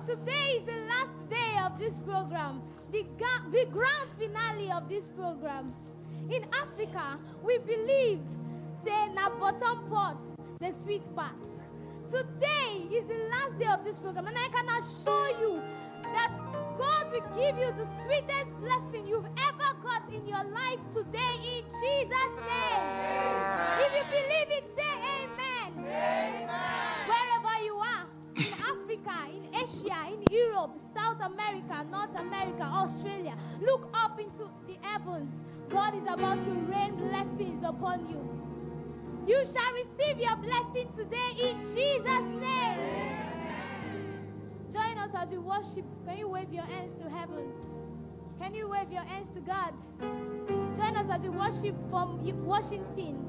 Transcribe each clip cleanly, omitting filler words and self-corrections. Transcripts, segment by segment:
Today is the last day of this program, the grand finale of this program. In Africa, we believe, say, na bottom pot, the sweet pass. Today is the last day of this program, and I can assure you that God will give you the sweetest blessing you've ever got in your life today in Jesus' name. Amen. If you believe it, say amen. Amen. Wherever you are, in Africa, in Asia, in Europe, South America, North America, Australia, look up into the heavens. God is about to rain blessings upon you. You shall receive your blessing today in Jesus' name. Join us as we worship. Can you wave your hands to heaven? Can you wave your hands to God? Join us as we worship from Washington.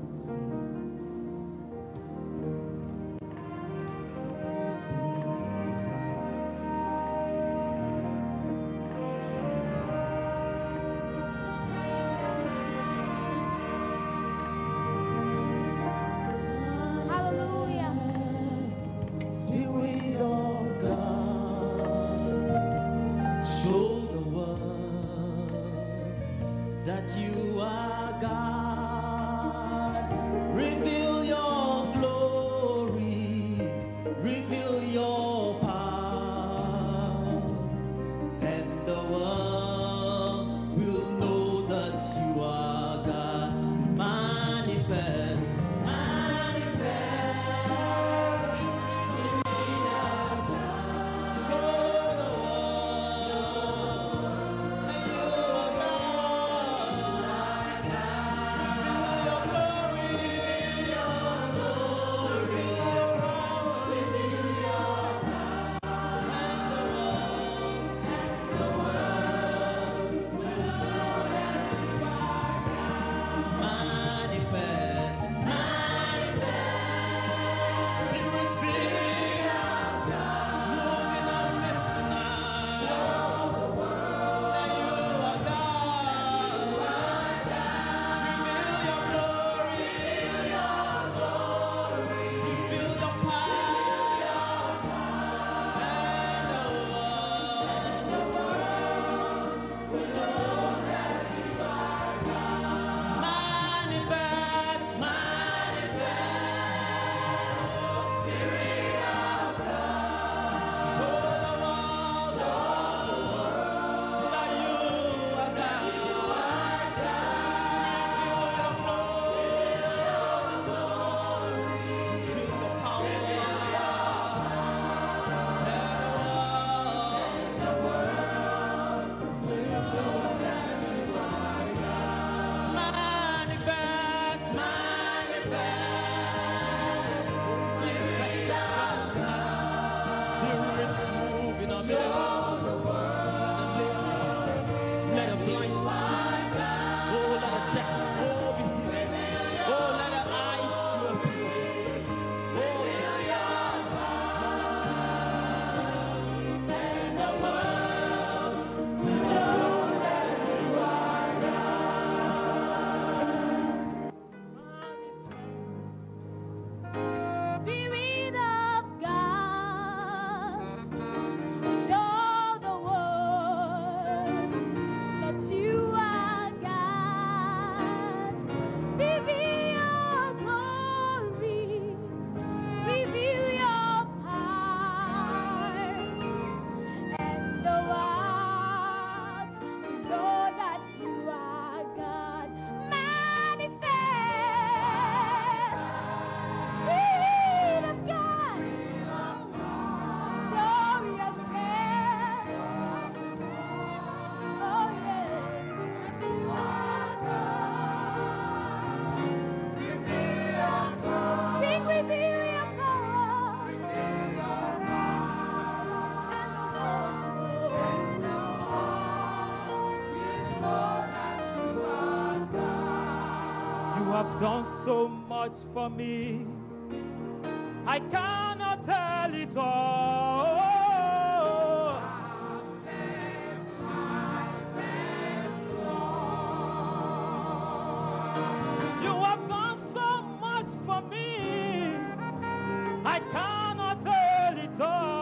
Done so much for me, I cannot tell it all. You have done so much for me, I cannot tell it all.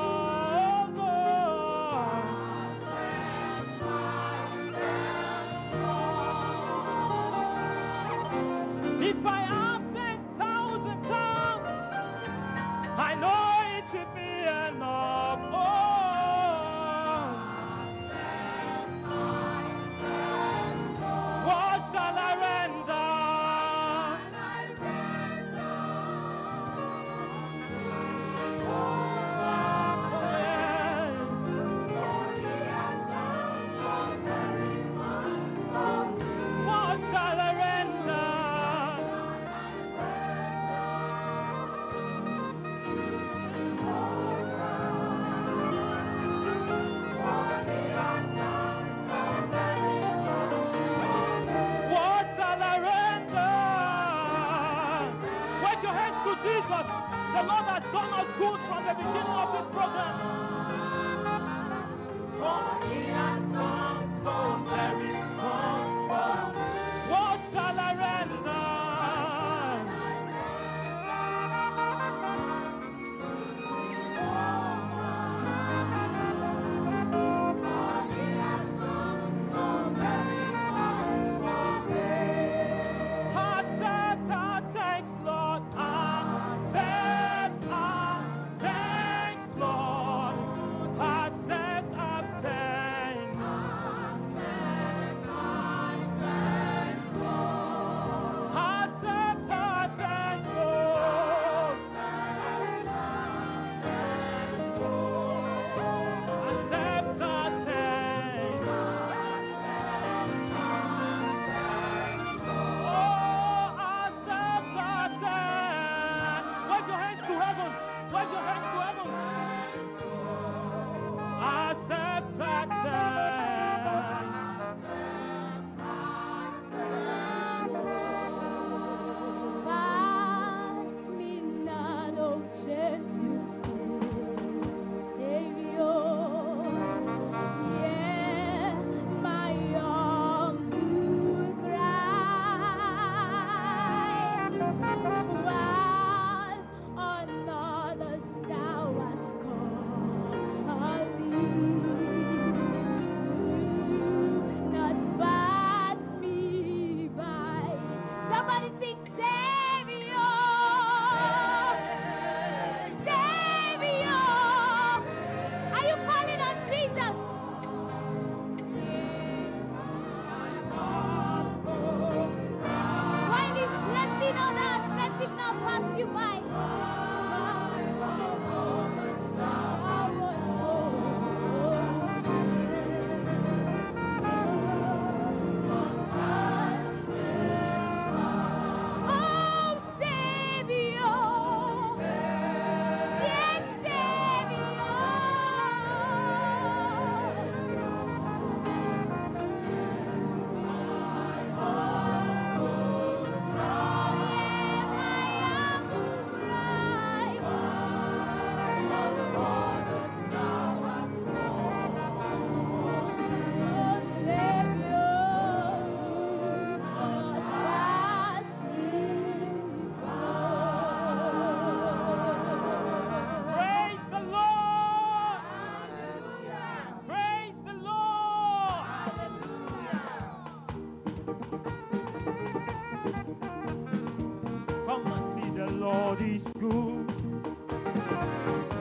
is good.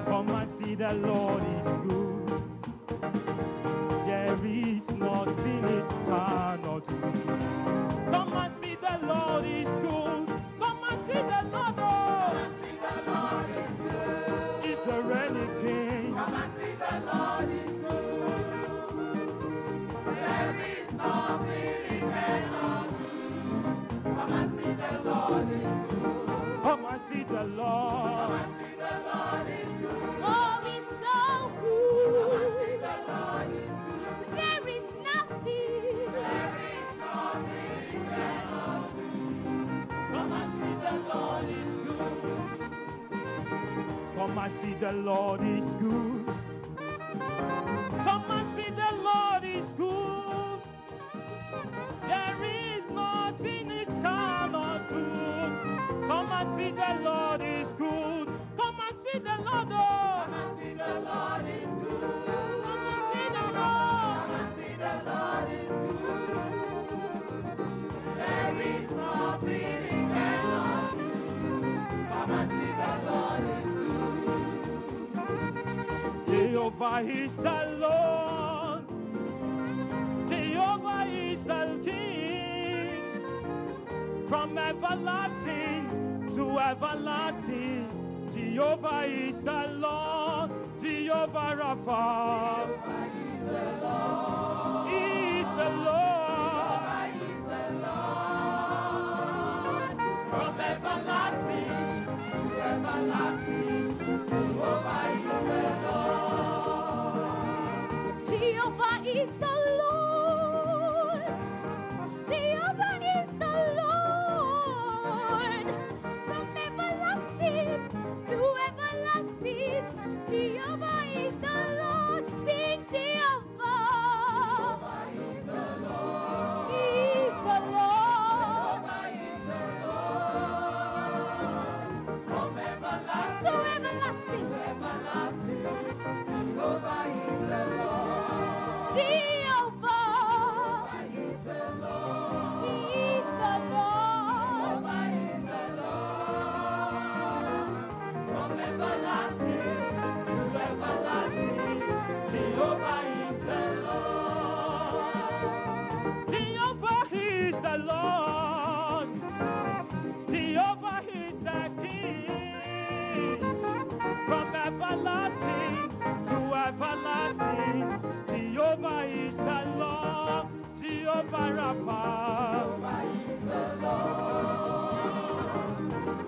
Come and see the Lord is good. There is nothing it cannot do. Come and see the Lord is good. Come and see the Lord. Oh. Come and see the Lord is good. Is there anything? Come and see the Lord is good. There is nothing he cannot do. Come and see the Lord is good. Come and see the Lord. Come and see the Lord is good. Oh, he's so good. Come and see the Lord is good. There is nothing. There is nothing he cannot do. Come and see the Lord is good. Come and see the Lord is good. Come and see the Lord is good. There is nothing it cannot do. Come and see the Lord is good. Come and see the Lord. Oh. Come and see the Lord is good. Come and see the Lord. Come and see the Lord is good. There is nothing he cannot do. Come and see the Lord is good. Jehovah is the Lord. Jehovah is the King. From everlasting to everlasting, Jehovah is the Lord. Jehovah Rapha. Jehovah is the Lord. He is the Lord. Jehovah is the Lord. From everlasting to everlasting, Jehovah is the Lord. Jehovah is the Lord. Jehovah is the Lord. From everlasting to everlasting, Jehovah is the Lord. Sing Jehovah. Jehovah is the Lord. He is the Lord. Jehovah is the Lord. From everlasting So everlasting. to everlasting, Jehovah is the Lord. Jehovah. Jehovah is the Lord. He is the Lord. Jehovah is the Lord. From everlasting to everlasting, Jehovah is the Lord. Jehovah is the Lord. Jehovah is the King. From everlasting to everlasting, Jehovah is the Lord. Jehovah Rapha. Jehovah is the Lord.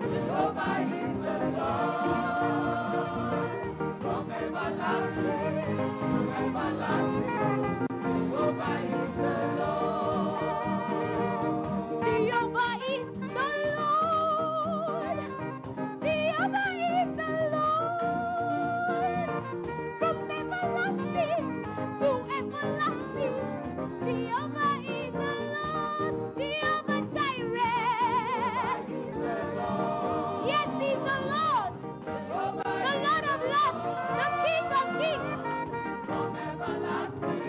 Jehovah is the Lord. From everlasting to everlasting, Jehovah is the Lord. Jehovah is the Lord. Jehovah is the Lord. From everlasting to everlasting, Jehovah is the Lord. Jehovah Jireh. Yes, he's the Lord. The Lord of lords. The King of kings. From everlasting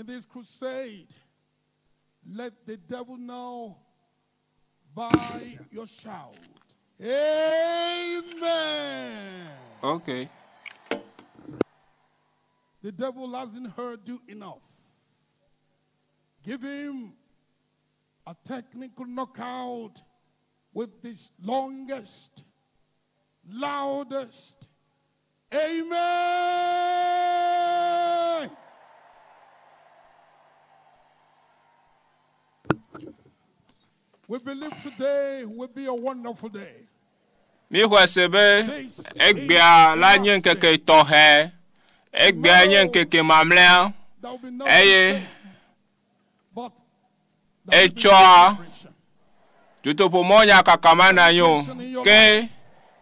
in this crusade, let the devil know by your shout. Amen. Okay. The devil hasn't heard you enough. Give him a technical knockout with this longest, loudest amen. We believe today will be a wonderful day. Mi hwesebe egbia la nyen keke tohe egbia nyen keke mamlea eye echoa tutopo monya kakamana yo ke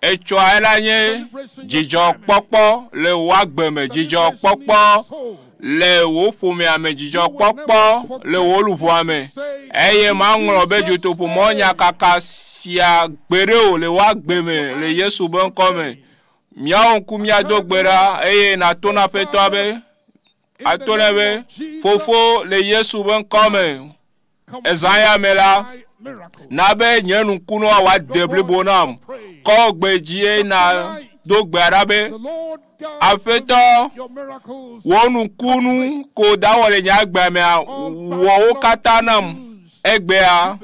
echoa ela nye jijo popo le wagbeme jijo popo le wo fumi ame jijo popo le wo lufu ame eye mangro be tutopo monya kakasia gbere le wagbeme le Yesu ben kome miao kumia dogbera eye na tona fetoabe atonebe fofo le Yesu ben kome ezaya mela nabe nyenu kuno wa deble bonam ko gbejie na dogbera be afeto wonu kunu ko dawole nya gbame wo katanam egbea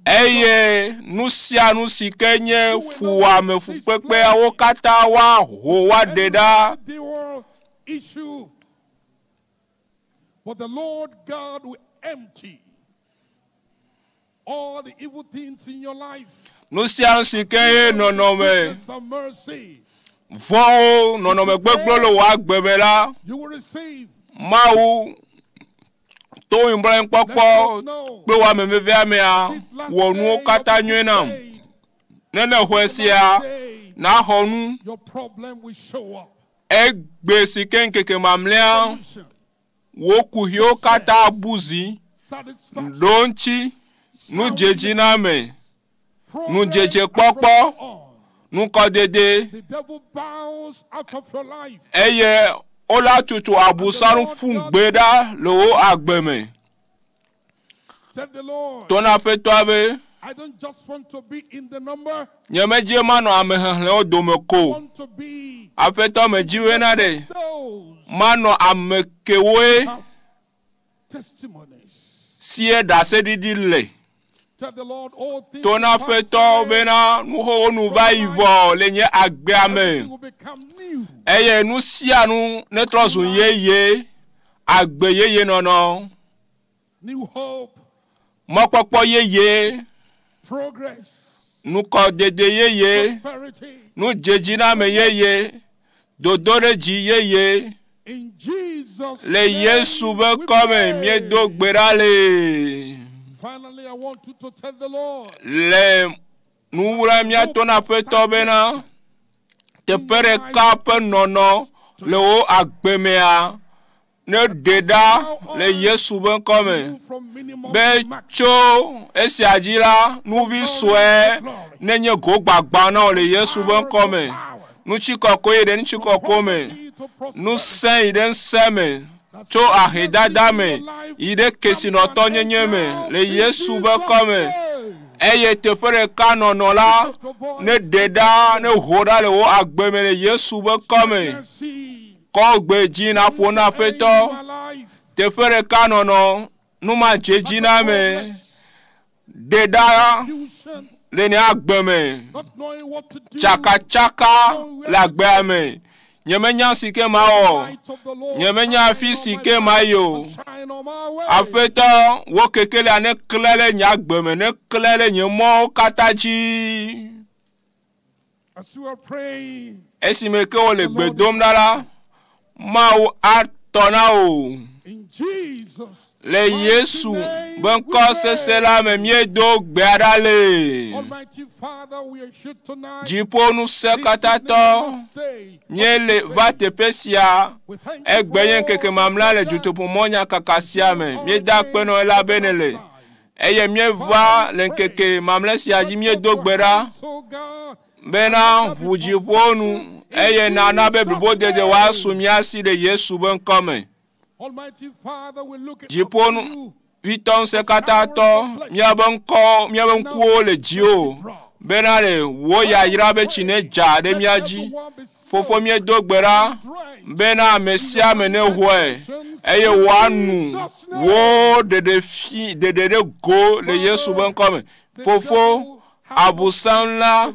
eye nusia nusikenye fuwa me fupepe awo kata wa ho wa deda. But the Lord God will empty all the evil things in your life. Nusia nusikenye nonome von nonome gbegbolo wa gbebela You will receive mawu to imbran popo pe wa me vevia me a wonu kata nwenam nene hwesia na honu your problem will show up. egbe siken keke mamlea woku hio kata abuzi donchi nu jeji na me nu jeje popo nu ko dede The devil bows out of your life. eye ola tutu abusarun fun gbeda lo agbeme Said the Lord, tona feto abe I don't just want to be in the number. nyemeje mano amehle odomeko I want to be afeto mejiwe na de those mano amekewe have testimonies. sie dase didile Tell the Lord all things tona will pass feto away. bena nuho nu va ivo lenye agbe ame Everything will become new. eye nu sianu netrosun yeye agbe yeye nono New hope, mopopo yeye progress, nu ko dede yeye prosperity. nu jejina me yeye dodoreji yeye In Jesus' le Yesu be we kome pray. miedo gberale Finally, I want you to tell the Lord, le nuwura miato na feto bena te pere kape nono le o agbemea ne deda le Yesu be kome move from minimum be to maximum. cho esi ajila nuvi swe nenye go gbagba na le Yesu be kome nu chikoko ye den chikoko me nu sen iden seme cho ahidada me ide kesi no to nyenye me le Yesu be kome eye te fere kano no la ne deda ne hoda le wo agbeme le Yesu be kome ko gbeji na fo na feto te fere kano no nu ma jeji na me deda le ni agbeme chaka chaka la gbeme nyemenya sike ma o nyemenya fi sike ma yo afeto wo kekele ane klele nya gbeme ne klele nyemo kataji As you are praying, esime ke o le gbedom dala ma o atona o in Jesus' le Yesu ben ko sesela me miedo gbeadale Almighty Father, we are here tonight. jipo nu sekatato nyele va te pesia egbeyen keke mamla le jutopo monya kakasia me mieda peno ela benele eye mieva le keke mamla sia ji miedo gbera So God, bena hujiponu eye nana be bibo de wa sumiasi de Yesu ben kome Almighty Father, we look at Jiponu you. Viton se katato miabanko miabankuo le jio benare wo ya yirabe chine ja de miaji fofo mie dogbera bena mesia mene hoe eye wanu wo de fi de go le Yesu ben comme fofo abusanla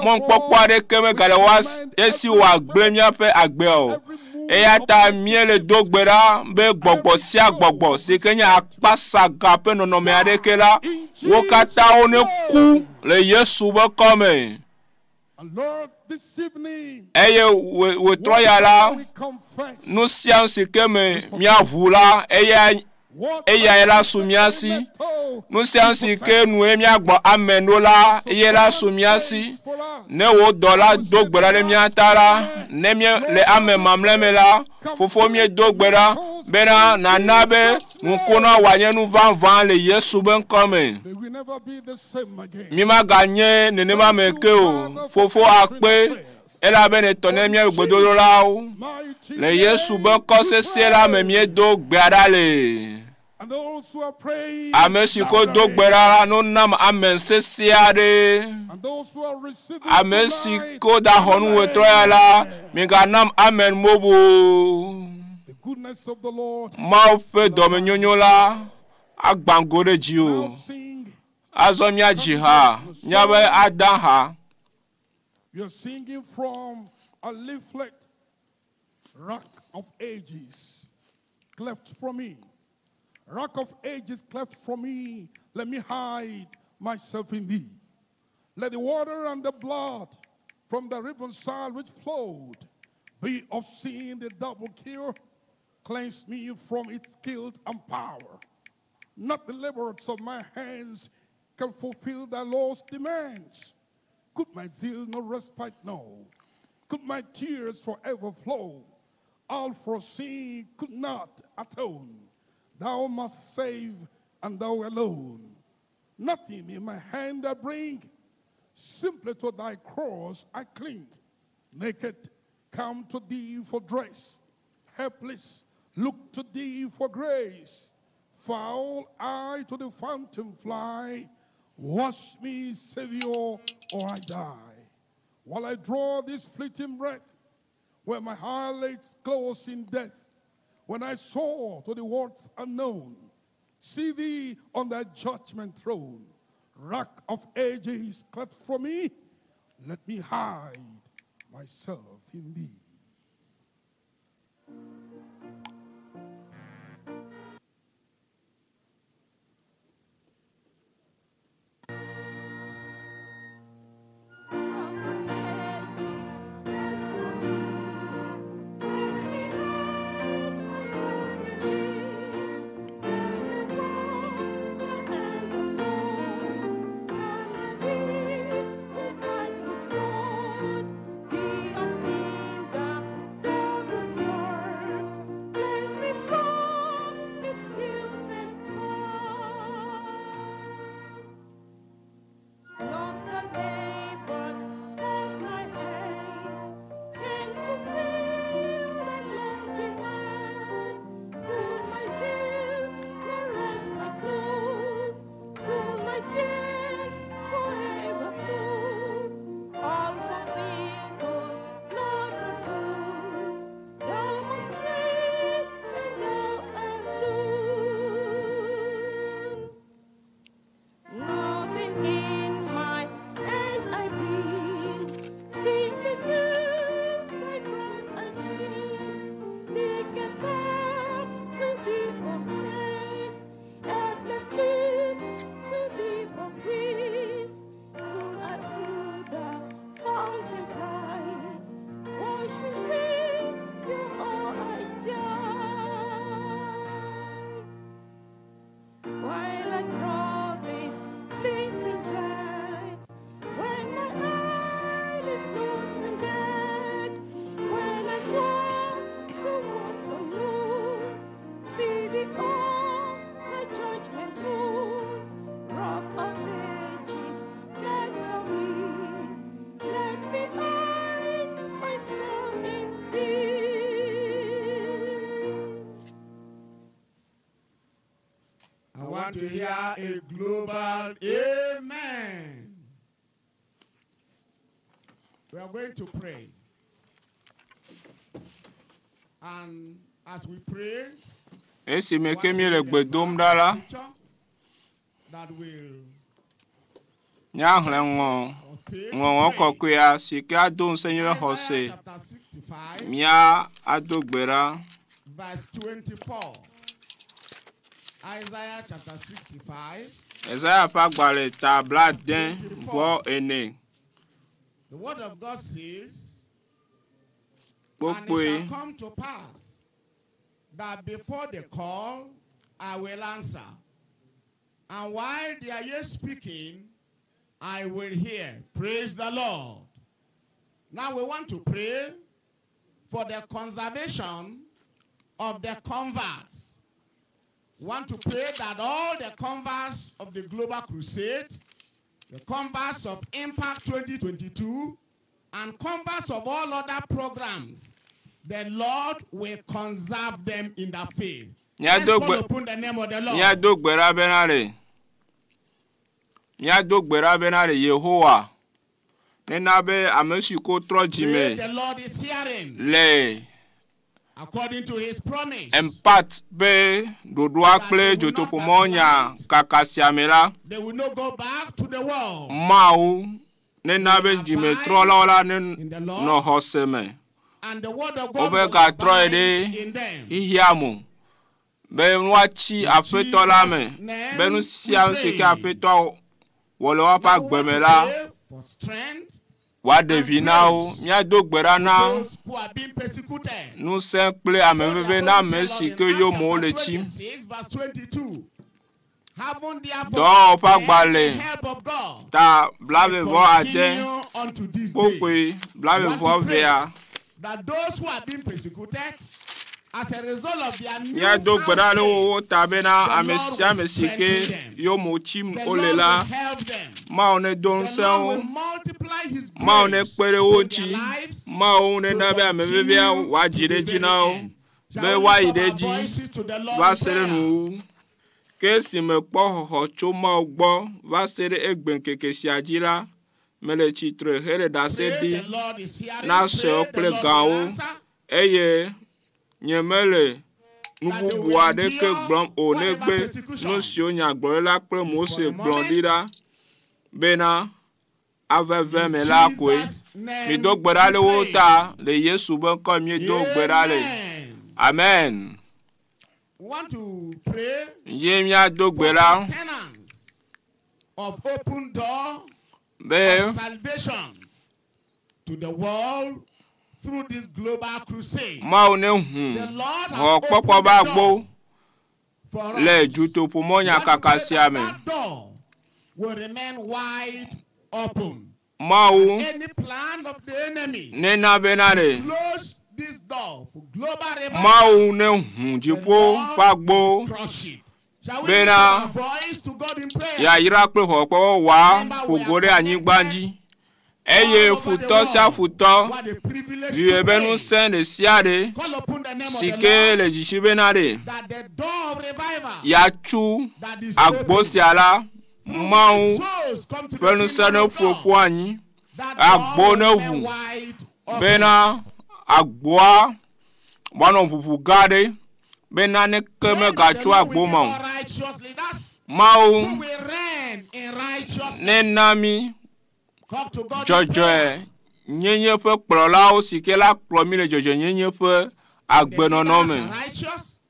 mon pokwa de keme galewas esi wa gbemia pe agbe o eya ta miele dogbera be gbogbo si agbogbo se kenya akpasa gape nono me adekela wo kata one ku le Yesu be come. And Lord, this evening, eye we troyala we confess no siansi keme mia vula eya la sumiasi no siansi ke nu emia gbo amenola eya la sumiasi ne wo dola dogbera le mia tara ne mi le ame mamlemela fofo mi dogbera bena nanabe nkona wanye nu van le Yesu ben come. they will never be the same again. Mi ma gagné nene ma meke o fofo akpe ela bene tonne mi gbodolo la o Mighty le Yesu ben ko se la me mi do gbara le and those who are praying, amesi ko do gbara no nam amen se ade and those who are receiving amesi tonight, ko da honu we troyala mi ga nam amen mobo the goodness of the Lord. ma fe do me nyonyola agbangore ji Now o sing. azomia jiha nyabe adaha. You're singing from a leaflet, Rock of Ages, cleft from me. Rock of Ages, cleft from me. Let me hide myself in thee. Let the water and the blood from the riverside which flowed be of sin the double cure. Cleanse me from its guilt and power. Not the labors of my hands can fulfill thy law's demands. Could my zeal no respite know? Could my tears forever flow? All for sin could not atone. Thou must save, and thou alone. Nothing in my hand I bring. Simply to thy cross I cling. Naked, come to thee for dress. Helpless, look to thee for grace. Foul I to the fountain fly. Wash me, Savior, or I die. While I draw this fleeting breath, where my heart lays close in death, when I soar to the worlds unknown, see thee on thy judgment throne. Rock of ages, cleft from me, let me hide myself in thee. Beside the throne, be of sin. want to hear a global amen. We are going to pray. And as we pray, esi me kemi le gbedom dala that will nya hlen ngo kokoya sike adon senyo hose chapter 65, mia adogbera verse 24. Isaiah chapter 65. Isaiah pa gbale tabla den vo ene. The word of God says, and Pokwe it shall come to pass that before the call, I will answer. And while they are yet speaking, I will hear. Praise the Lord. Now we want to pray for the conservation of the converts. We want to pray that all the converts of the Global Crusade, the converts of Impact 2022, and converts of all other programs, the Lord will conserve them in the faith. Let's call upon the name of the Lord. Nya dogbera benare Yehowa. Nenabe amesiko trojime. The Lord is hearing. Le According to his promise. Empat be dodua kple jotopomonya kakasiamela. They will not go back to the world. Mau nenabe jime trolola no hoseme. And the word of God will abide in them. Hihiamu. Be nwachi afetola me. Be nu sia sike afeto wole wa pa gbemela. For strength. Wa devinao mia dogbera na Those who are being persecuted. nu simple ameveve na mercy ke yo mo le chi. Verse 22. Having Do pa gbale the help of God. ta blave vo ade Unto this day. pokwe blave vo vea. That those who are being persecuted as a result of their new Mia dogbera le wo tabena the amesia Lord will mesike strengthen them. yo mo chim the Lord will olela help them. ma one don The Lord will sen multiply his ma one grace pere in ochi their lives. ma one na be ameveve wa jide jina o be wa ideji wa sere nu ke si me po ho cho ma ogbo wa sere egben keke si ajira mele chitre here da se di na se o ple gawo eye nyemele nububu ade ke gbon o negbe no si o nya gboro la pe mo se gbon dira bena aveve me la kwe mi do gbera le wo ta le Yesu ben ko mi do gbera le amen. Want to pray Ye mi a do gbera of open door be of salvation to the world through this global crusade. ma o ne The Lord has o popo opened ba the gbo door for us. le juto pomonya kakasi me That door will remain wide open. ma o Any plan of the enemy, ne na benare close this door for global revival. ma o ne jipo pa gbo Crush it. Shall we Bena. lift our voice to God in prayer? ya yira pe ho po wa pogore anyigbaji eye futo sia futo What a privilege vi to ebe nu pray. sen de siade Call upon the name of the sike Lord, le jishibenare that the door of revival ya chu that is agbosiala open, mau souls come to the fenu kingdom sene of God. fuofu anyi That agbo door na will hu. remain wide open. bena agboa bwana pupu gade bena ne keme gachu agbo Who ma will mau reign in righteousness. ne nami Talk to God in jojo prayer. nyenye fe kplola o sike la kplo mi le jojo nyenye fe The agbenono leaders me are righteous,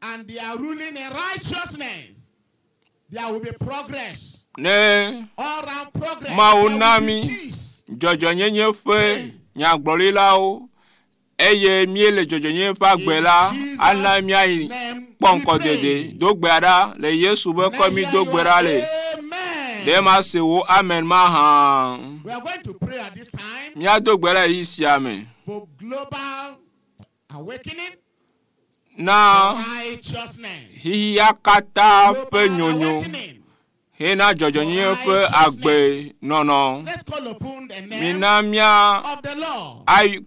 and they are ruling in righteousness. There will be progress. ne All round progress. Ma There will unami. be peace. jojo nyenye fe nyagblolila o eye mi le jojo nyenye fe agbela ana mi ayi ponko dede dogbera le Yesu be ko mi dogbera le Amen. de ma se wo amen ma ha We are going to pray at this time mi adogbera yi si amen for global awakening, na righteousness. hiya kata fe Global nyonyo awakening. hena jojo nyenye fe agbe nono Let's call upon the name mina mia of the Lord. ay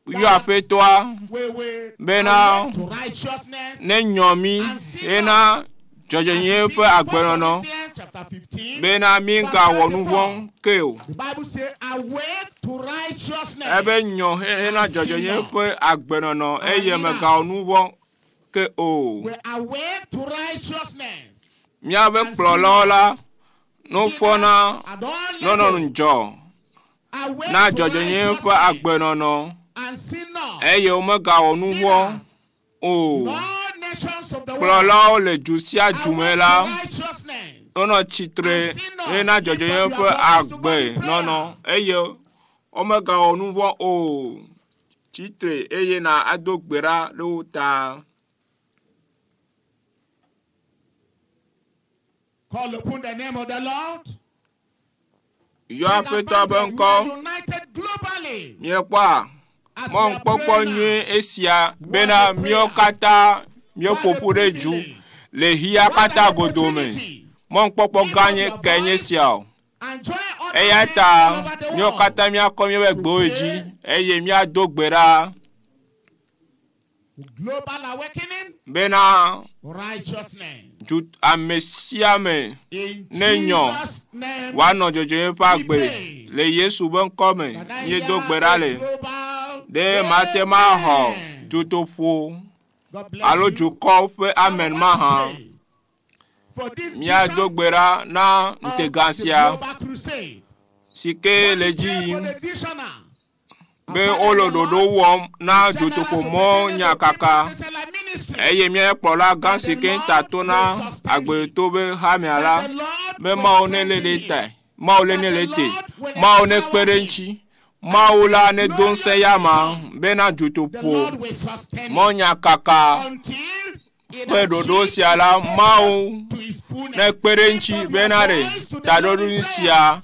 yu afetoa We will Bena. awake to righteousness ne nyomi hena Dzɔdzɔnyi ƒe agbenɔnɔ. Chapter 15. Bena mi ga wɔ nu vɔ̃ ke o. The Bible says, awake to righteousness. Ebe nyɔ hena dzɔdzɔnyi ƒe agbenɔnɔ eye me ga wɔ nu vɔ̃ ke o. We awake to righteousness. Míabe kplɔlawo la no fɔna nɔnɔ dzɔ na dzɔdzɔnyi ƒe agbenɔnɔ eye womega wɔ nu vɔ̃ o. Kplɔlawo le du sia du me la nɔnɔ tsitre hena dzɔdzɔnyi ƒe agbenɔnɔ eye womega wɔ nu vɔ̃ o. Tsitre eye na ado gbe ɖa ɖe wo ta. Call upon the name of the Lord. Yɔ aƒetɔ be ŋkɔ. United globally. Miekpɔa, mɔ ŋkpɔkpɔ nyuie esia bena míawo katã míeƒoƒu ɖe dzu le hia katã godome. Mɔ ŋkpɔkpɔ gã ke nye sia o. Eya ta míawo katã míakɔ míaƒe gbewo dzi eye míado gbe ɖa Global awakening. Bena Righteousness. Ame sia ame ne nyɔ woanɔ dzɔdzɔnyi ƒe agbe le Yesu be ŋkɔ me míedo gbe ɖa le ɖe mate maxɔ dzotoƒo alo dukɔ ƒe amen mahã míado gbe ɖa na ŋtegã sia si ke le dzi yim be wole ɖoɖo wɔm na dzotoƒo mɔ nyakaka eye míakplɔla gã si ke tato na agbeto be hamia la be Mawu ne le ɖe tae Mawu le ne le te Mawu ne kpe ɖe ŋuti Mawu la ne do ŋusẽ yama bena dzotoƒo mɔ nyakaka ƒe ɖoɖo sia la Mawu ne kpe ɖe ŋuti bena ɖe taɖoɖo sia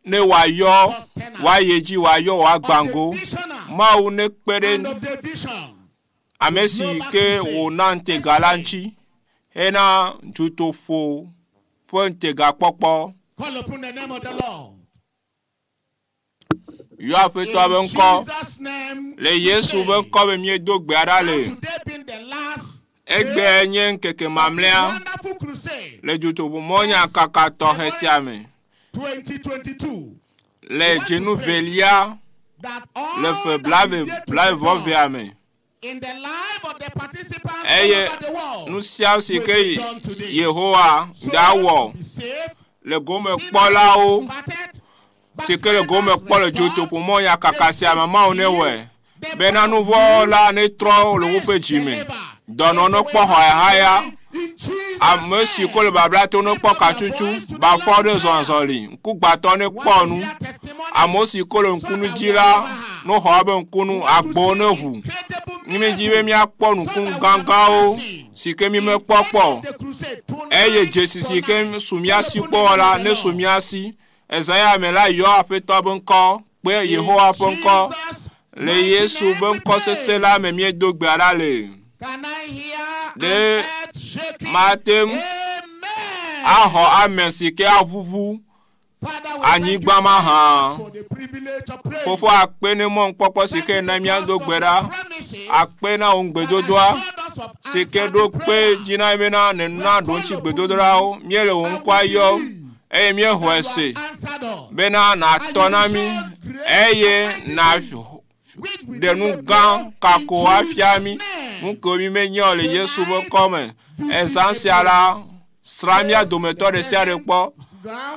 ne wayɔ waye dzi wayɔ wagbango Mawu ne kpe ɖe ame si ke wòna ŋtega la ŋuti hena dzotoƒo ƒe ŋtega kpɔkpɔ. Yɔ aƒetɔ be ŋkɔ le Yesu be ŋkɔ be míedo gbe ɖa le egbe nye ŋkeke mamlɛa le dzotoƒo mɔ nyakaka tɔxɛ sia me. 2022 le dzenu velia le fe blaevɔvea me eye nu sia si ke Yehowa da wɔ le gome kpɔlawo si ke le gome kpɔ le dzotoƒo mɔ nyakaka sia me Mawu ne wɔe bena nu vɔ̃ la ne trɔ le woƒe dzime dɔnɔ ne kpɔ hɔyahaya ame si ko le babla to ne kpɔ katsutsu bafɔ ɖe zɔzɔli ŋkugbatɔ ne kpɔ nu ame si ko le ŋkunu dzi la no xɔ be ŋkunu agbo ne ʋu nyime dzi be míakpɔ ŋkunu gãgãwo si ke mi mekpɔ kpɔ eye dzesi si ke su mía si kpɔ la ne su mía si Ezaya me la yɔ aƒetɔ be ŋkɔ kpe Yehowa ƒe ŋkɔ le Yesu be ŋkɔ sese la me míedo gbe ɖa le de matem ahɔ ame si ke aʋuʋu anyigba mahã fofo akpe ne mɔ ŋkpɔkpɔ si ke na míado gbe ɖa akpe na wo ŋgbedodoa si ke ɖo kpe dzi na bena nena ɖo ŋuti gbedodoɖawo míele wo ŋkɔa yɔ eye míexɔe se bena natɔ na mí eye na ɖe nu gã kako afia mí nu ke mi menye le Yesu be kɔme ezã sia la sra mía dometɔ ɖe sia ɖe kpɔ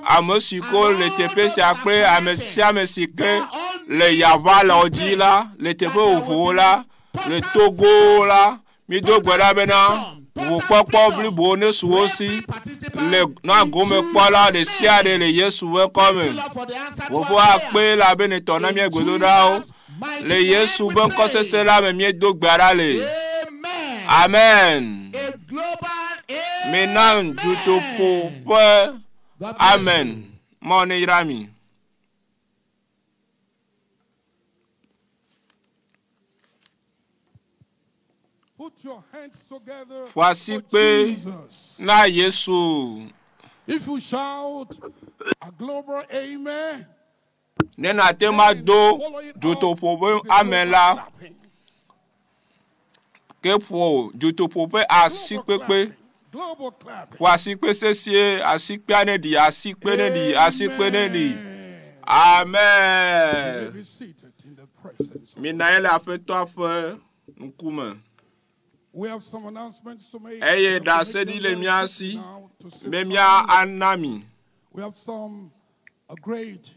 ame si ko le teƒe sia kple ame sia ame si ke le yava le wo dzi la le teƒe vovowo la le Togo la mído gbe ɖa bena ʋukpɔkpɔ blibo ne su wo si le na gome kpɔ la ɖe sia ɖe le Yesu be kɔme fofo akpe la be ne tɔ na mía gbedoɖawo le Yesu be ŋkɔ sese la me míedo gbe ɖa le. Amen. Mina dzotoƒo ƒe amen. Mɔ ne yra mi. Voici kpe na Yesu. If you shout a global amen, nena tema do dzotoƒo ƒe amen la ke ƒo dzotoƒo ƒe asi kpekpe Global clap. Wasikpe sesie, asikpe anedi, asikpe nedi, asikpe nedi. Amen. Be seated in the presence. Minaele afeto afe nkume. We have some announcements to make. Eye da sedi le miasi, memia anami. We have some great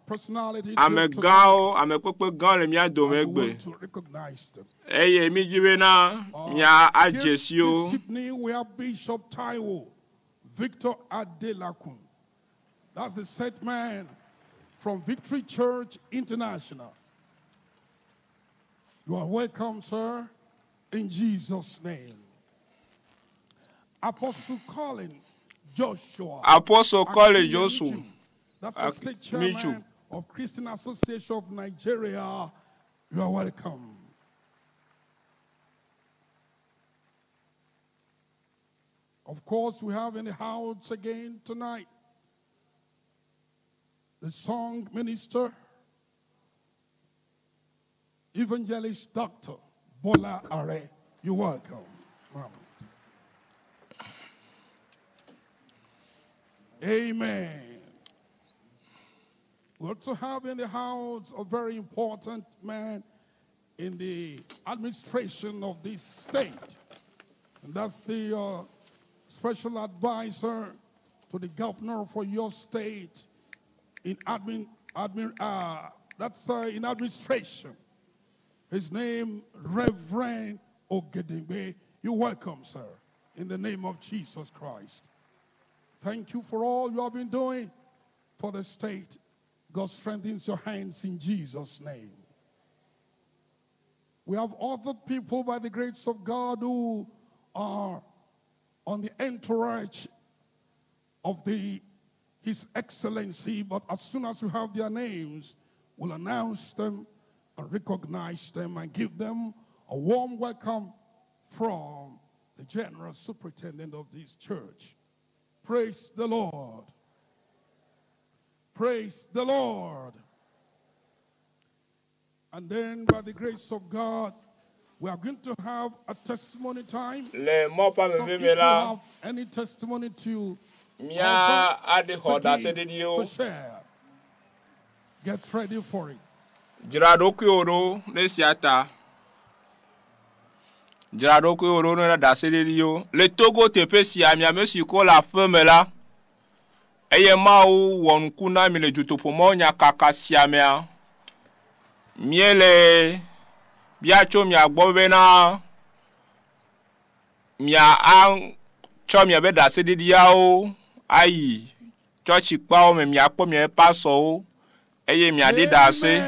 personality Amegao, amekwepe gan le mia domegbe. to recognize them. Eye mi jiwe na mia ajesio. This evening we have Bishop Taiwo Victor Adelakun. That's the set man from Victory Church International. You are welcome, sir, in Jesus' name. Apostle Colin Joshua. Apostle Colin Joshua. That's the state chairman of Christian Association of Nigeria. You are welcome. Of course, we have in the house again tonight the song minister, evangelist Dr. Bola Are. You're welcome. Amen. We also have in the house a very important man in the administration of this state. And that's the special advisor to the governor for your state in in administration. His name, Reverend Ogedengbe. You're welcome, sir, in the name of Jesus Christ. Thank you for all you have been doing for the state. God strengthens your hands in Jesus' name. We have other people by the grace of God who are on the entourage of His Excellency, but as soon as we have their names, we'll announce them and recognize them and give them a warm welcome from the General Superintendent of this church. Praise the Lord. Praise the Lord. And then by the grace of God, we are going to have a testimony time. So if you have any testimony to share, get ready for it. Le Togo tepe si amia mesi ko la feme la. Eye ma ou won kuna mi le juto po mo nya kaka si amia. Miele biacho mi agbobe na mi a cho mi be da se di ya o ayi church pa o mi apo mi paso o eye mi ade da se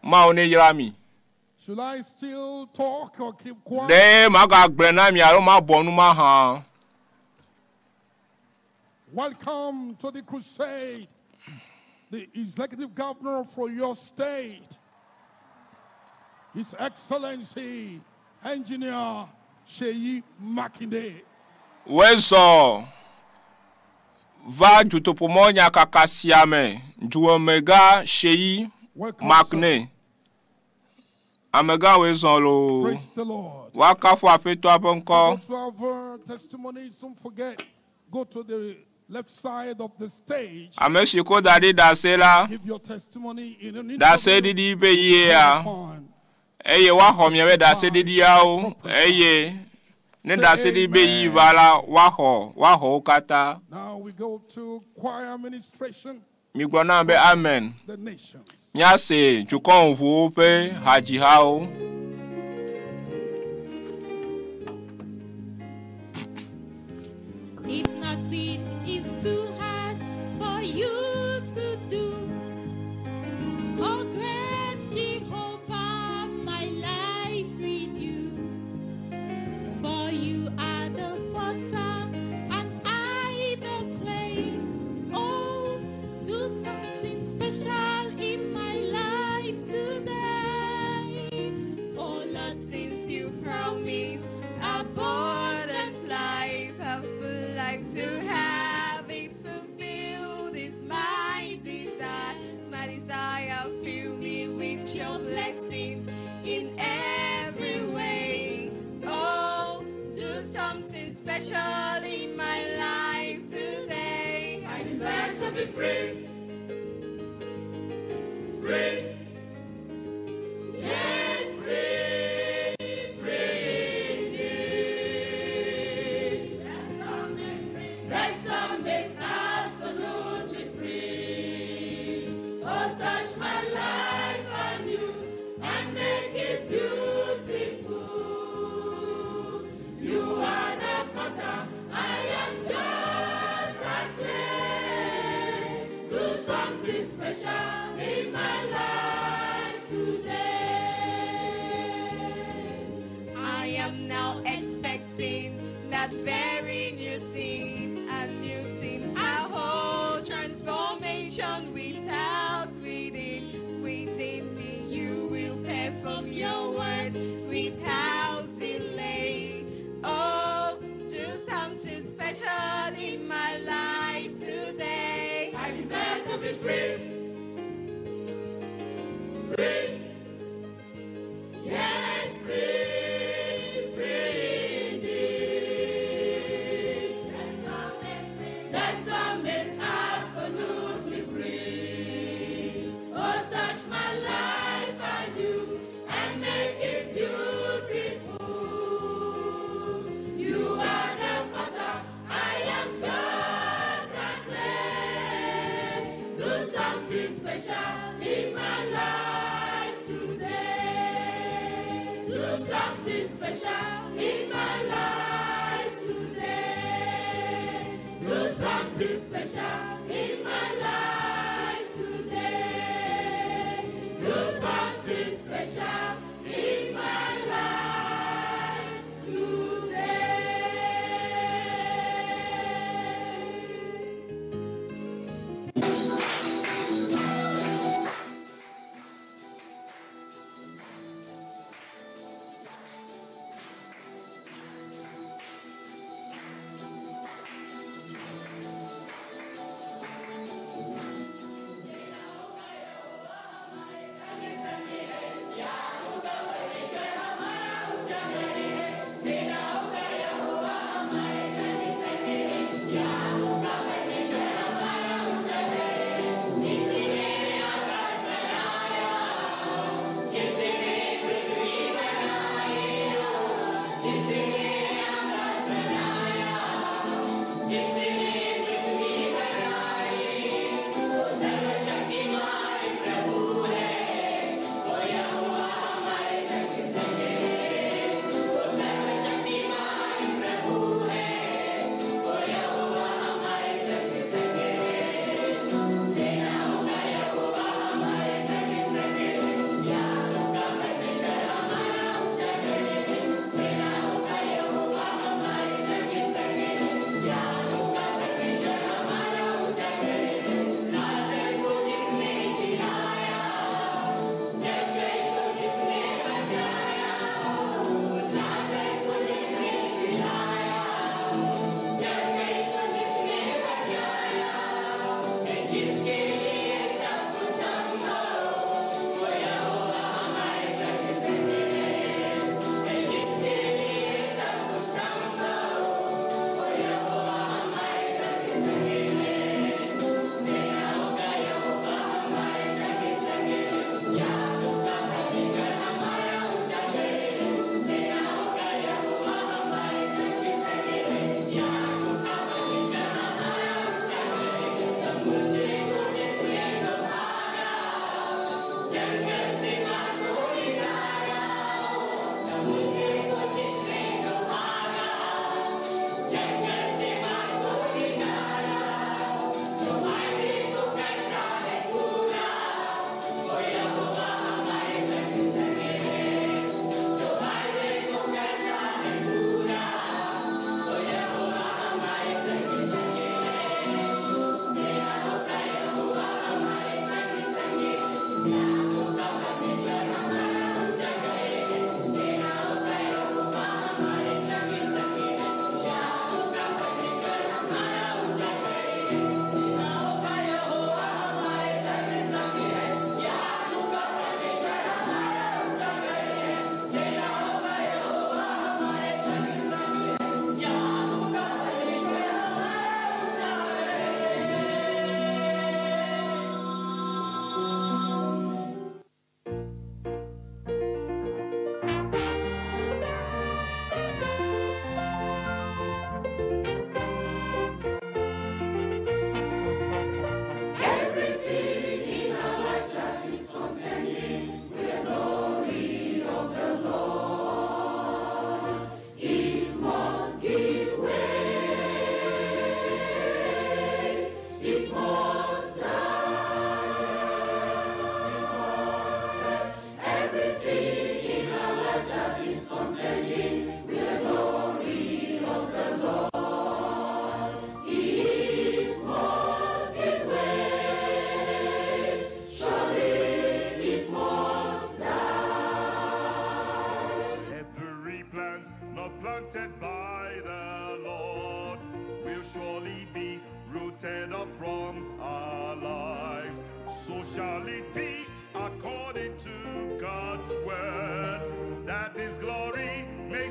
ma o ne yira mi. Should I still talk or keep quiet? Welcome to the crusade. The executive governor for your state, His Excellency, Engineer Sheyi Makinde. Wezo va jutopomonya kakasiame juomega Sheyi Makinde. Amega wezolo. Praise the Lord. Wakafu afeto aponko. Testimonies, don't forget. Go to the left side of the stage. Ameshiko dadi dasela. Give your testimony in an interview. Dase di be ya. Eye wa homyewe dase di yao. Eye ne dase di be yi vala waho kata. Now we go to choir administration. Migwana be amen. The nations. Nyase chukon vupe haji hao. If nothing is too hard for you to do, oh great Jehovah, my life renew. For you are the potter and I the clay. Oh, do something special in my life today. Oh Lord, since you promised abundant life, a full life to have it fulfilled is my desire. My desire, fill me with your blessings in every way. Oh, do something special in my life today. I desire to be free. Free. Yes, free. Free indeed. That some makes absolutely free. Oh, touch my life anew and make it beautiful. You are the potter, I am just a clay. Do something special in my life today. I am now expecting that very new thing, a new thing, a whole transformation without within me. You will perform your word without delay. Oh, do something special in my life today. I desire to be free. Free. Yes, free. Free indeed. That some is absolutely free. Oh, touch my life anew and make it beautiful. You are the potter, I am just a clay. Do something special in my life today. Do something special in my life today. Do something special in my life today. Do something special in my life today.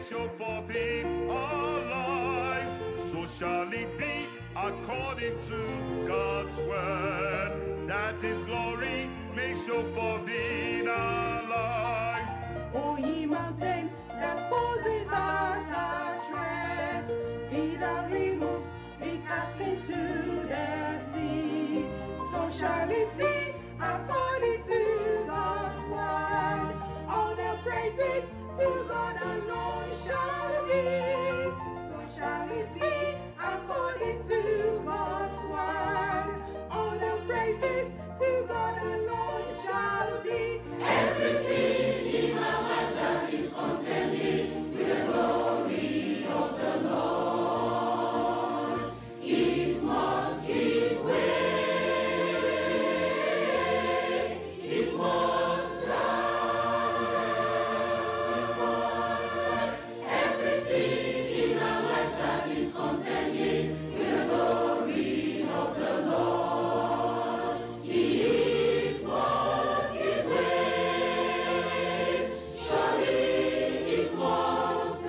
show forth in our lives. So shall it be according to God's word, that his glory may show forth in our lives. O ye mountain that poses us our threats, be thou removed, be cast into the sea. So shall it be according to God's word. All the praises to God alone shall be. So shall it be according to God's word. All the praises to God alone shall be. Everything in our lives that is contending with the glory of the Lord, it must give way. It must rise. It must rise. Everything in our lives that is contending with the glory of the Lord, it must give way. Surely it must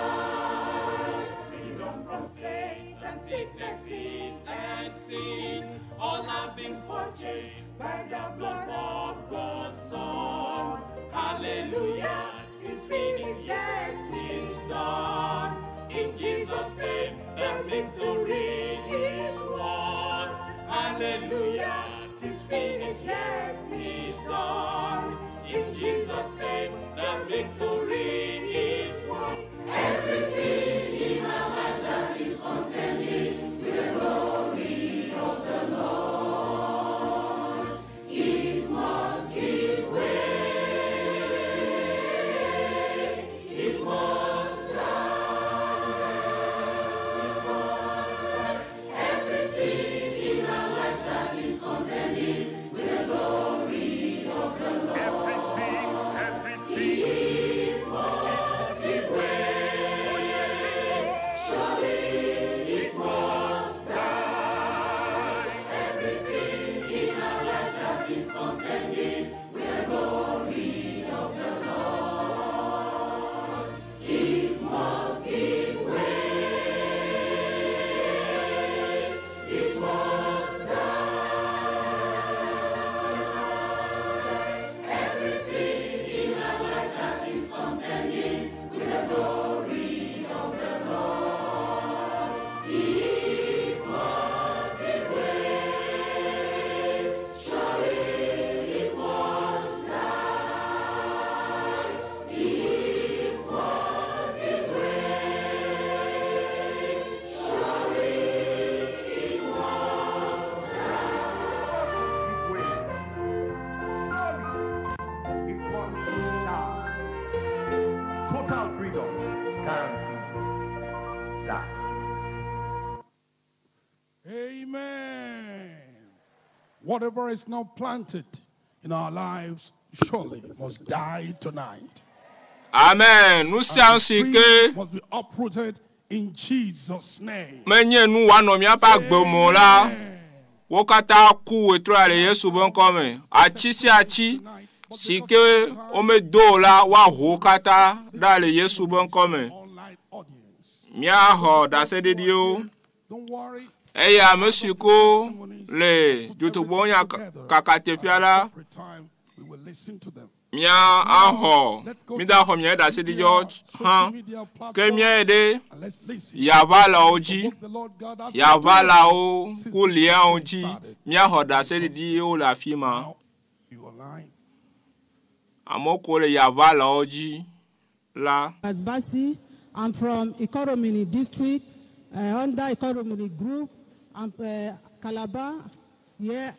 rise. Freedom from stains and sicknesses and sin, all have been purchased by the blood of God's Son. Hallelujah, 'tis finished, yes, 'tis done. In Jesus' name, the victory is won. Hallelujah, 'tis finished, yes, 'tis done. In Jesus' name, the victory is won. Everything in our lives that is contending with the glory of the Lord, it must give way. It must rise. It must rise. Everything in our lives that is contending with the glory of the Lord, Everything. it must give way. Surely it must die. Everything in our lives that is contending with the glory of the Lord, it must give way. It must die. Everything in our lives that is contending with the glory of the Lord, it must give way. Surely it must die. It must give way. Surely it must It must die. Total freedom guarantees that. Amen. Whatever is now planted in our lives surely must die tonight. Amen. Nous sommes que Must be uprooted in Jesus' name. menye nous wa no mia pa gbomo la. Wo kata ku etro ale Yesu bon come. Achi si achi sike o me do la wa ho kata da ale Yesu bon come. Online audience. Mia ho da se de dio. Don't worry. Eya mesiko le jutubo nya kakate fiala. Every time we will listen to them. Mia aho mi da ho mia da se de jo han ke mia de And let's listen. ya va la oji The Lord God has ya va la o ku lia oji mia ho da se di o la fi ma now you online. amoko le ya va la oji la Asbasi. I'm from Ikoromini district, under Ikoromini group. I'm Calabar. Yeah,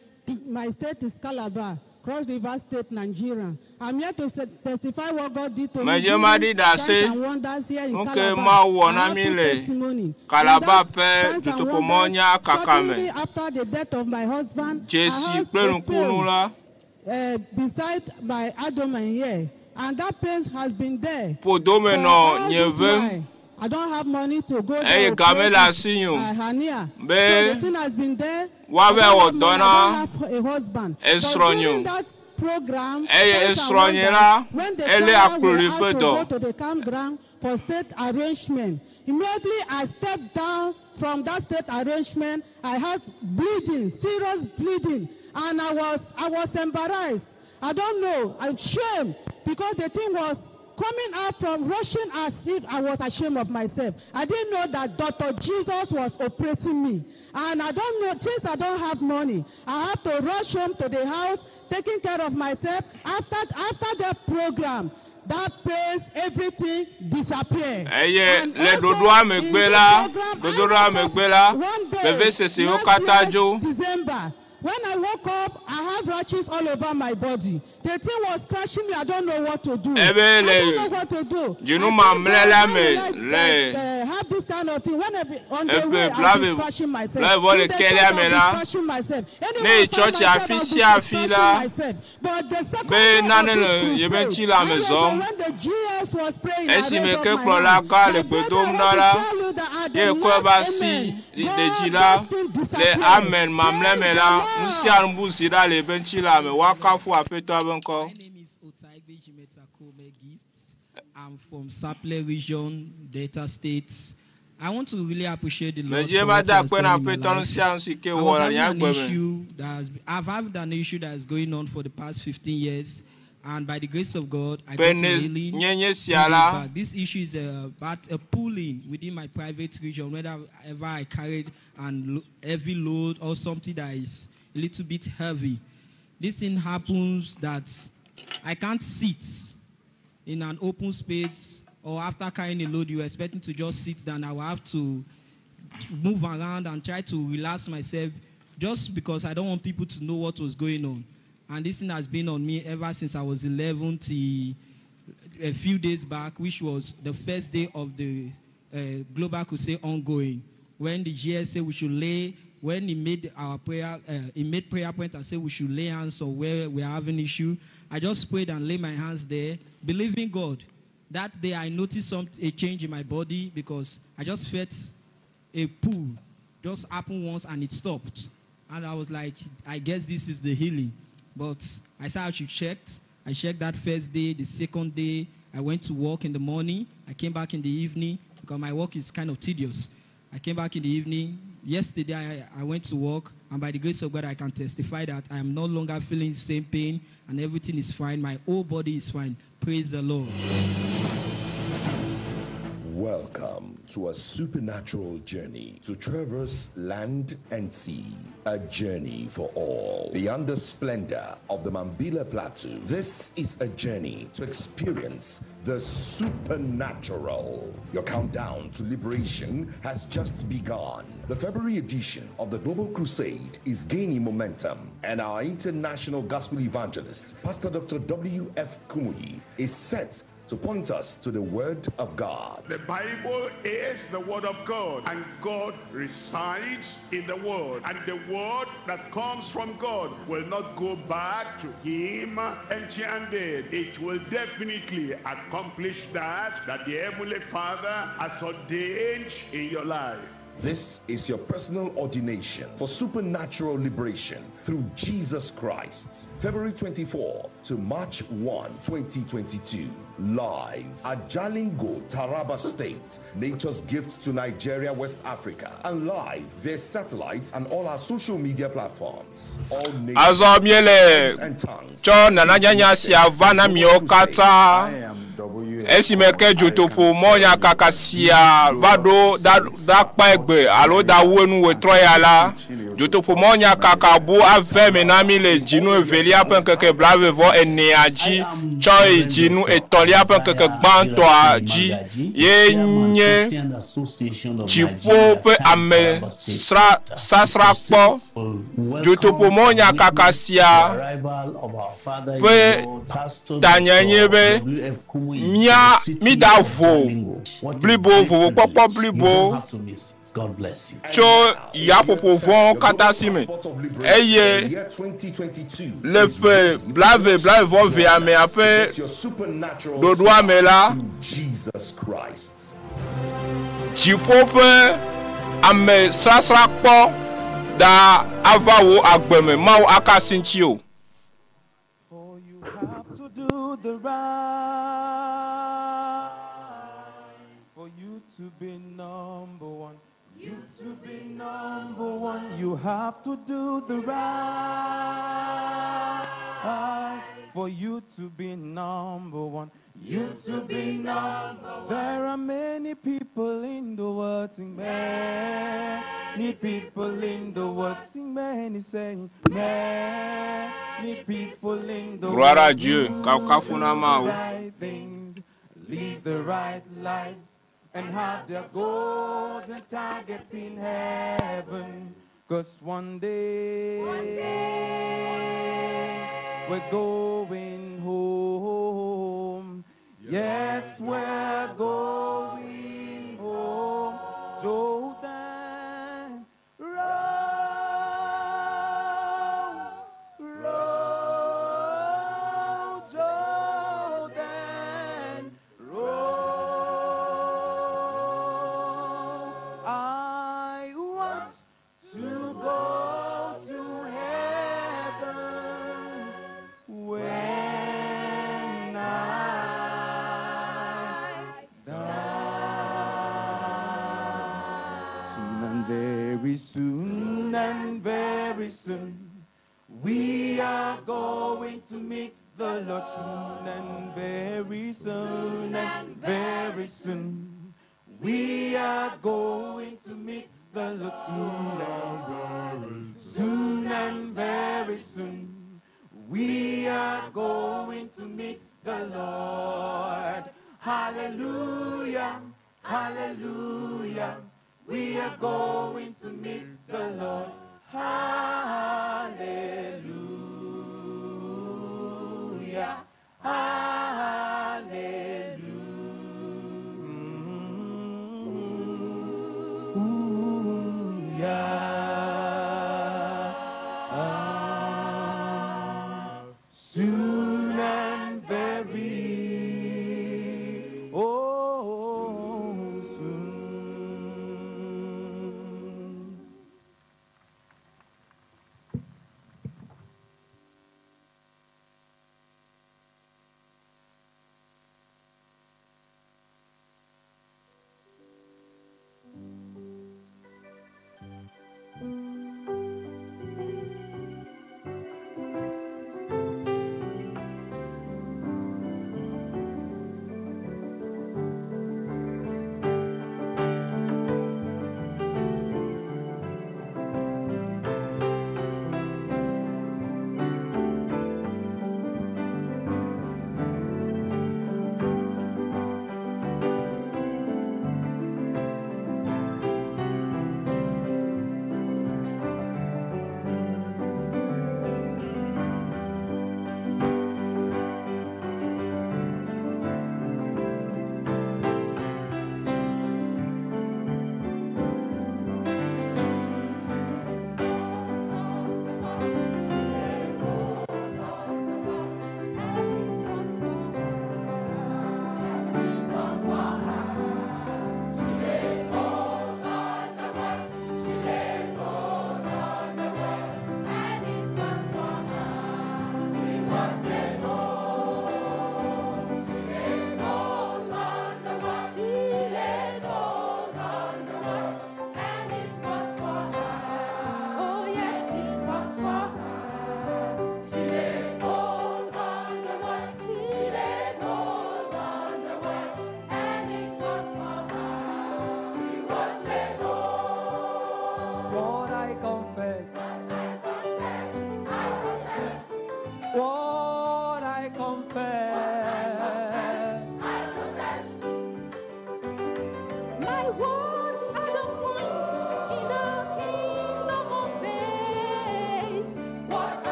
my state is Calabar, Cross River State, Nigeria. I'm here to testify what God did to me. Signs and wonders here in Calabar. I have two testimony. Calabar pe jutupomonya kakame. After the death of my husband, Jesi I had plenu a pain, kunu la beside my abdomen here, and that pain has been there. podome no nyevem I don't have money to go Hey, there. Gamela Sinyo. So the thing has been there. Wabe I Odona. don't have a husband. Esronyo. That program, Esronyela. when the Ele choir were asked to Akuripedo. go to the campground for state arrangement. Immediately I stepped down from that state arrangement. I had bleeding, serious bleeding, and I was embarrassed. I don't know, I'm ashamed because the thing was coming out from rushing as if I was ashamed of myself. I didn't know that Dr. Jesus was operating me. And I don't know, since I don't have money, I have to rush home to the house, taking care of myself. After the program, that place, everything disappeared. And also, December, when I woke up, I had rashes all over my body. The thing was crashing me. I don't know what to do. I don't know what to do. You know, have this kind of thing. Whenever on the way, I was crashing myself. I was crashing myself. Anyway, but the second day of this crusade, when the GS was praying, I raised up my hand. My brother, I want to tell you that at the last amen, God I'm from Saple region, Delta States. I want to really appreciate the Lord. I've had an issue that is going on for the past 15 years. And by the grace of God, I got to really back. This issue is about a pulling within my private region, whenever I carried a heavy load or something that is a little bit heavy. This thing happens that I can't sit in an open space, or after carrying a load, you're expecting to just sit down. I will have to move around and try to relax myself just because I don't want people to know what was going on. And this thing has been on me ever since I was 11 till a few days back, which was the first day of the Global Crusade ongoing. When the GS said we should lay, when he made our prayer, he made prayer point and said we should lay hands on where we are having issue. I just prayed and laid my hands there, believing God. That day I noticed a change in my body because I just felt a pull just happened once and it stopped. And I was like, I guess this is the healing. But I said I should check. I checked that first day. The second day, I went to work in the morning. I came back in the evening because my work is kind of tedious. I came back in the evening. Yesterday, I went to work. And by the grace of God, I can testify that I am no longer feeling the same pain. And everything is fine. My whole body is fine. Praise the Lord. Welcome to a supernatural journey to traverse land and sea. A journey for all. Beyond the splendor of the Mambila Plateau, this is a journey to experience the supernatural. Your countdown to liberation has just begun. The February edition of the Global Crusade is gaining momentum, and our international gospel evangelist, Pastor Dr. W.F. Kumuyi, is set to point us to the Word of God. The Bible is the Word of God, and God resides in the Word. And the Word that comes from God will not go back to Him empty-handed. It will definitely accomplish that the Heavenly Father has ordained in your life. This is your personal ordination for supernatural liberation through Jesus Christ. February 24 to March 1, 2022. Live at Jalingo, Taraba State. Nature's gift to Nigeria, West Africa. And live via satellite and all our social media platforms. All nations and tongues. Esimeke jotopo monya kakasia vado da kpegbe alo da wonu wetroyala jotopo monya kakabu aveme na mi le jinu evelia pen keke blavevo eneaji choi jinu etolia pen keke gbanto aji yenye chipo pe ame sasra kpo jotopo monya kakasia pe tanyanyebe midavo blibo VOVO KPO blibo cho yapopo von katasime eye le blave von via me ape dodoa mela Jesus Christ. Jipope ame sasra kpo da avawo agbeme mawo akasinchio. Do the right number one, you have to do the right. For you to be number one, you to be number one. There are many people in the world, sing many people in the world, sing many saying many people in the Gloire à world. Dieu. Right things, live the right lives, and have their goals and targets in heaven. 'Cause one day we're going home. Yes, we're going home. Jordan, roll, Jordan, roll. I want to go to heaven when I die. Soon and very soon and very soon, we are going to meet the Lord. Soon and very soon and very soon, we are going to meet the Lord. Soon and very soon, we are going to meet the Lord. Hallelujah, hallelujah, we are going to meet the Lord. Hallelujah, hallelujah. Soon and very, oh, soon.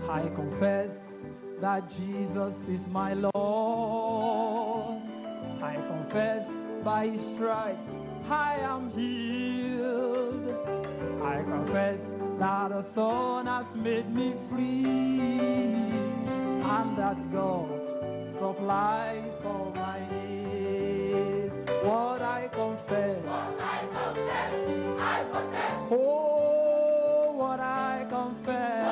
I confess that Jesus is my Lord. I confess by His stripes I am healed. I confess that the Son has made me free, and that God supplies all my needs. What I confess, I possess. Oh, what I confess,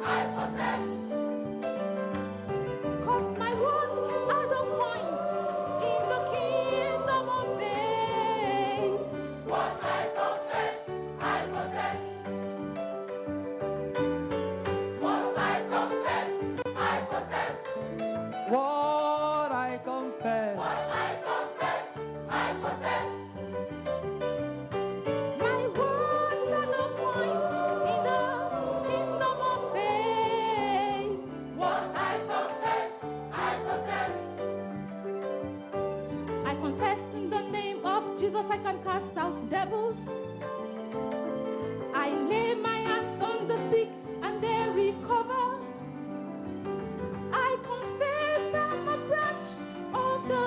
I possess. 'Cause my words are the points in the kingdom of faith. What I confess, I possess. What I confess, I possess. What I confess, I possess. My words are the points in the kingdom of faith. What I confess, I possess. I confess in the name of Jesus I can cast out devils. I lay my hands on the sick and they recover. I confess I'm a branch of the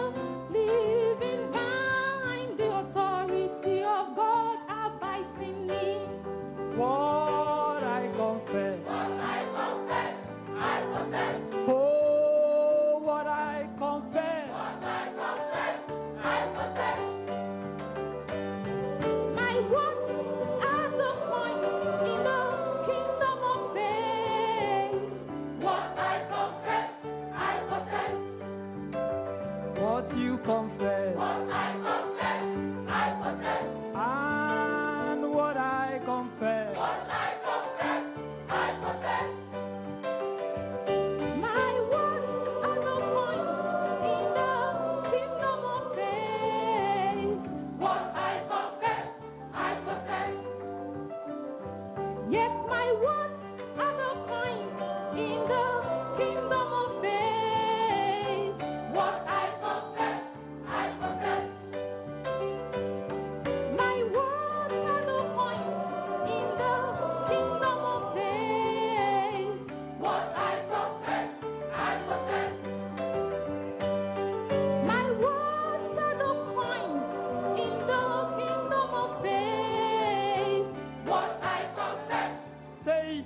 living vine. The authority of God abides in me. what I confess, I confess, I possess. oh, what I confess, I confess, I possess. My words are the points in the kingdom of faith. What I confess, I possess. what you confess, I confess, I possess. and what I confess, I confess, I possess. My words are the points in the kingdom of faith. What I confess, I possess. Yes, my words are the points in the kingdom of faith. What I confess, I possess. My words are the points in the kingdom of faith. What I confess, I possess. My words are the points in the kingdom of faith. What I confess, say it,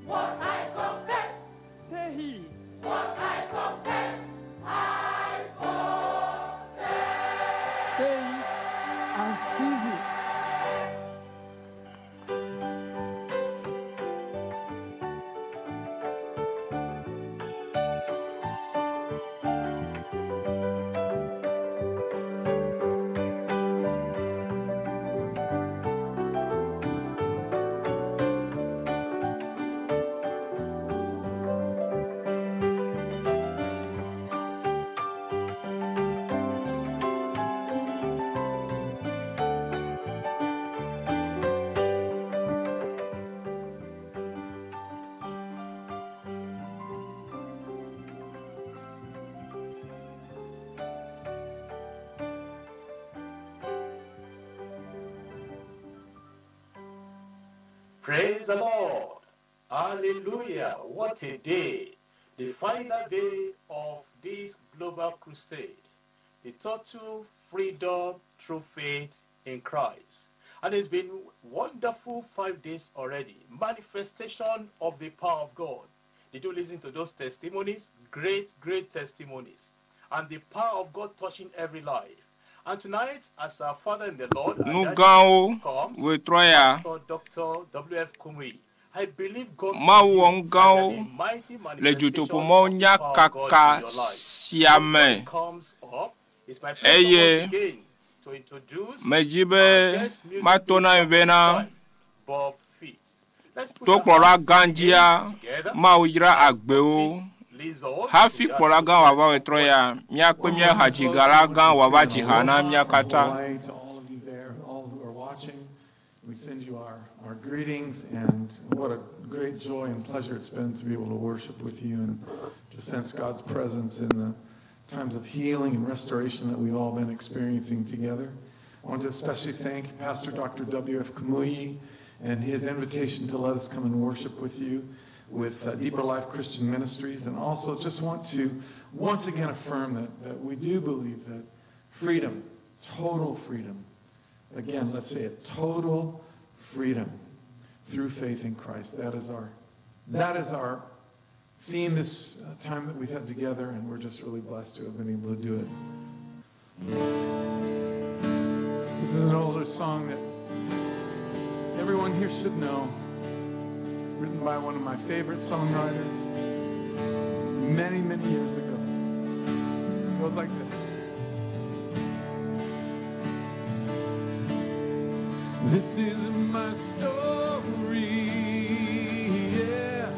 what I confess, say it, what I confess, I possess. say it, and seize it. Praise the Lord. Hallelujah. What a day. The final day of this global crusade. The total freedom through faith in Christ. And it's been wonderful 5 days already. Manifestation of the power of God. Did you listen to those testimonies? Great, great testimonies. And the power of God touching every life. And tonight, as our Father in the Lord, we try Dr. W.F. Kumuyi. I believe God le jutopomo nya kaka siame eye mejibe matona vena to kpɔla ganjia mawira agbeo hafi kpɔla gan wava wetrɔ ya miakpe mia hadzigala gan wava dzihana miakata. We send you our greetings, and what a great joy and pleasure it's been to be able to worship with you and to sense God's presence in the times of healing and restoration that we've all been experiencing together. I want to especially thank Pastor Dr. W.F. Kumuyi and his invitation to let us come and worship with you with Deeper Life Christian Ministries, and also just want to once again affirm that we do believe that freedom, total freedom, again, let's say it, total freedom through faith in Christ. That is our theme this time that we've had together, and we're just really blessed to have been able to do it. This is an older song that everyone here should know, written by one of my favorite songwriters many, many years ago. It goes like this. This is my story, yeah.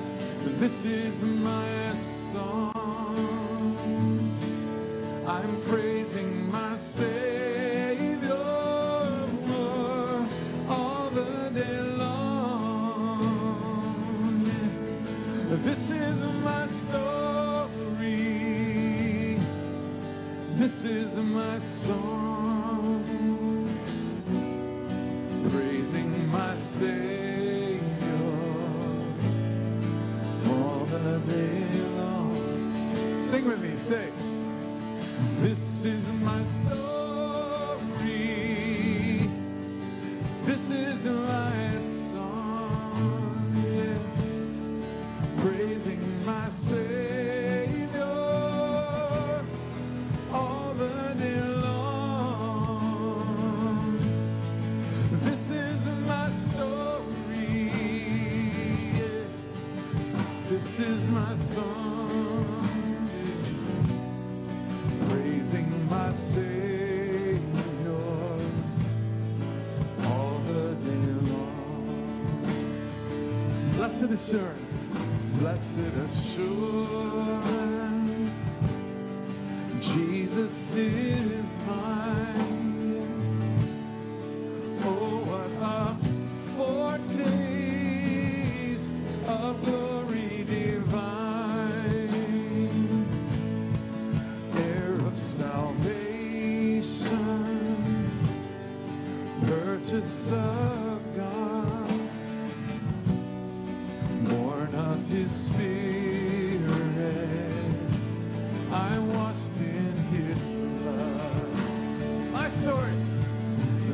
This is my song. I'm praising my Savior all the day long. This is my story. This is my song. Praising my Savior all the day long. Sing with me, say. This is my story. This is my song. Yeah. Praising my Savior all the day long. This is my story. Yeah. This is my song. My Savior all the day long. Blessed assurance, blessed assurance, Jesus is mine. Oh, what a foretaste of glory divine. Purchase of God, born of His Spirit, I'm washed in His blood. My story,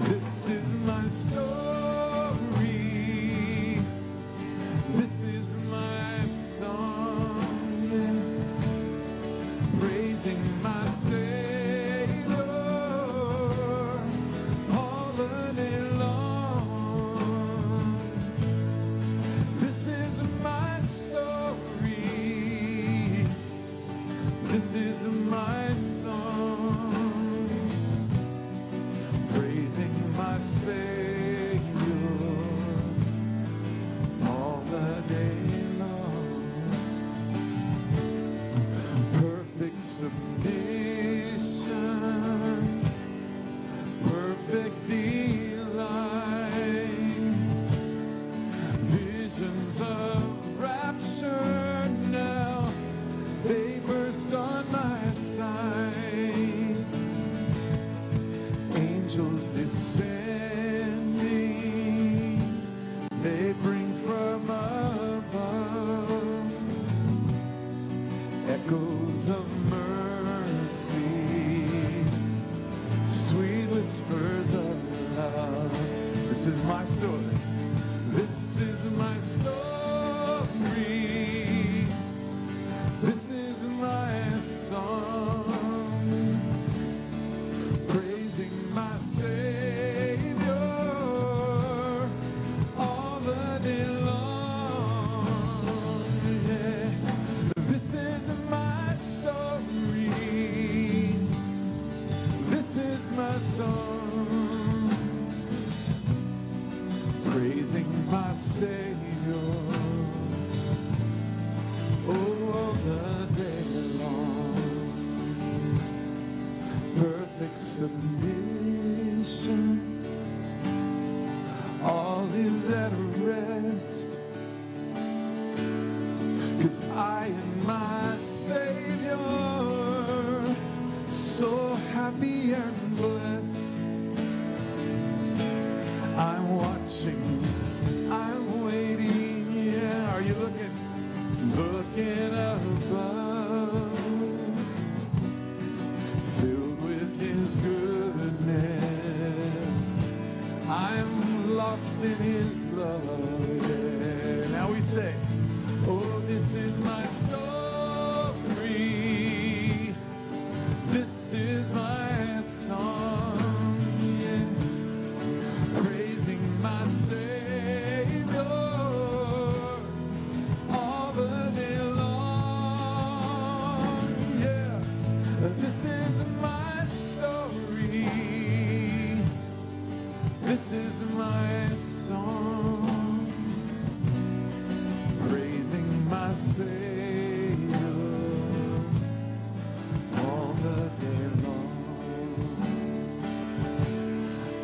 this is my story. This is my song, praising my Savior. This is my song, praising my Savior all the day long. Perfect submission, perfect delight, visions of rapture now, they burst on my sight. Angels descending, they bring from above echoes of mercy, sweet whispers of love. This is my story. This is my story. This is my song, praising my Savior all the day long. Yeah. This is my story. This is my song, praising my Savior all the day long. Perfect submission, all is at rest, 'cause I am my Savior, so happy and blessed. I'm watching, I'm waiting, yeah. Are you looking? Looking above, filled with His goodness, I'm lost in His love. This is my story. This is my song, praising my Savior all the day long.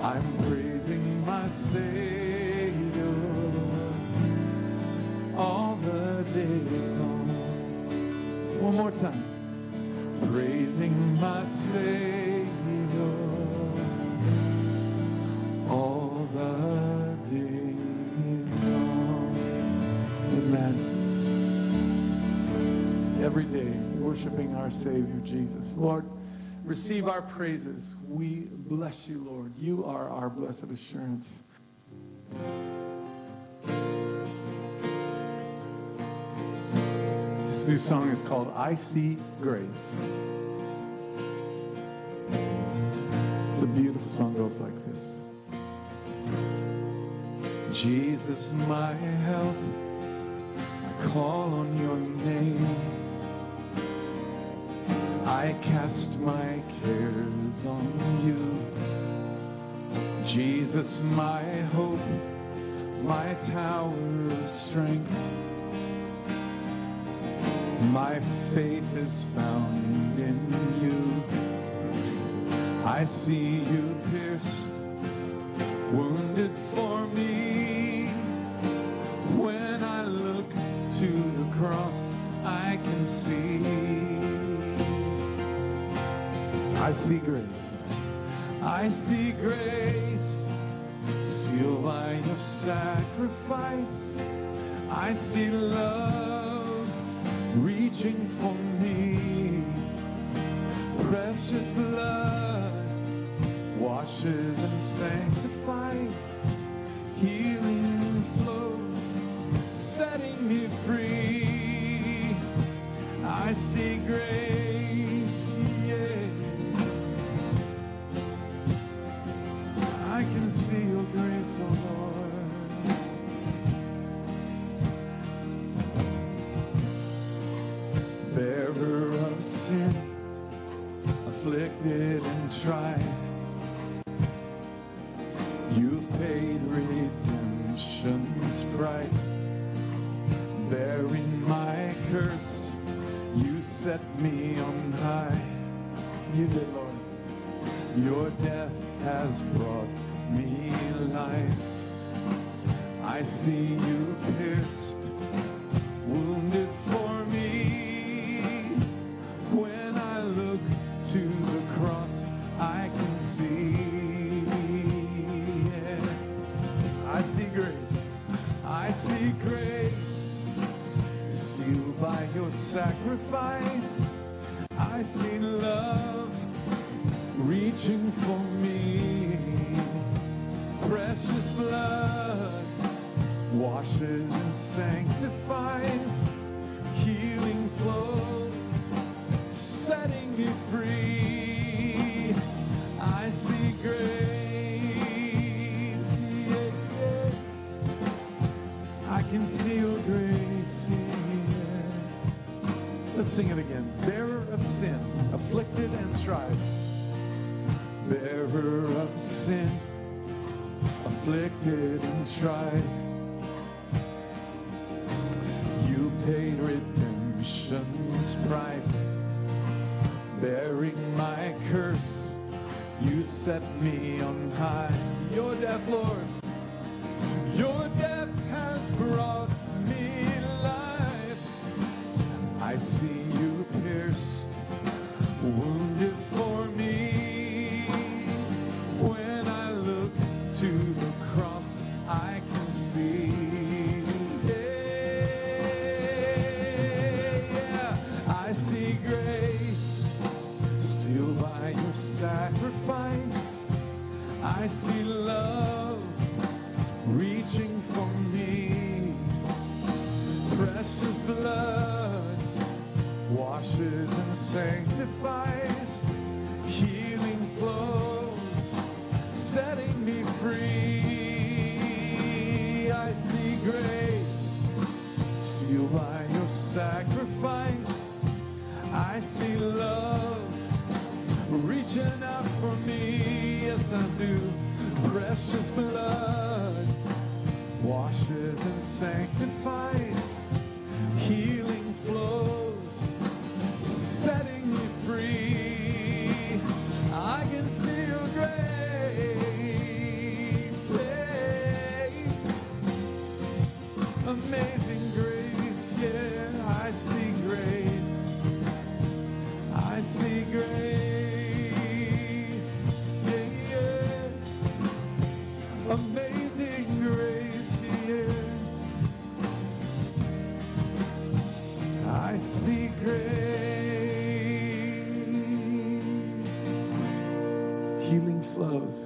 I'm praising my Savior all the day long. One more time. Praising my Savior all the day long. Amen. Every day, worshiping our Savior Jesus. Lord, receive our praises. We bless you, Lord. You are our blessed assurance. This new song is called I See Grace. It's a beautiful song, goes like this. Jesus, my help, I call on your name. I cast my cares on you. Jesus, my hope, my tower of strength. My faith is found in you. I see you pierced, wounded for me. When I look to the cross, I can see. I see grace. I see grace, sealed by your sacrifice. I see love reaching for me. Precious blood washes and sanctifies. Healing flows, setting me free. I see grace, yeah. I can see your grace, oh Lord. Bearer of sin, afflicted and tried, you paid redemption's price. Bearing my curse, you set me on high. You did, Lord. Your death has brought me life. I see you pierced, wounded for me. When I look to the cross, I can see. Yeah. I see grace. I see grace, sealed by your sacrifice. I see love reaching for me. Precious blood washes and sanctifies. Healing flows, setting me free. I see grace, yeah, yeah. I can see your grace, yeah. Let's sing it again. Bearer of sin, afflicted and tried. Bearer of sin, afflicted and tried. You paid redemption's price. Bearing my curse, you set me on high. Your death, Lord, your death has brought me life. I see you pierced, wounded for me. When I look to the cross, I can see. Yeah, I see grace, sealed by your sacrifice. I see love reaching for me. Precious blood washes and sanctifies. Healing flows, setting me free. I see grace, sealed by your sacrifice. I see love reaching out for me, yes I do. Precious blood washes and sanctifies, healing flows, setting me free. I can see your grace, hey. Amazing grace, yeah, I see grace, I see grace, yeah, yeah. Amazing grace, yeah, I see grace. Healing flows,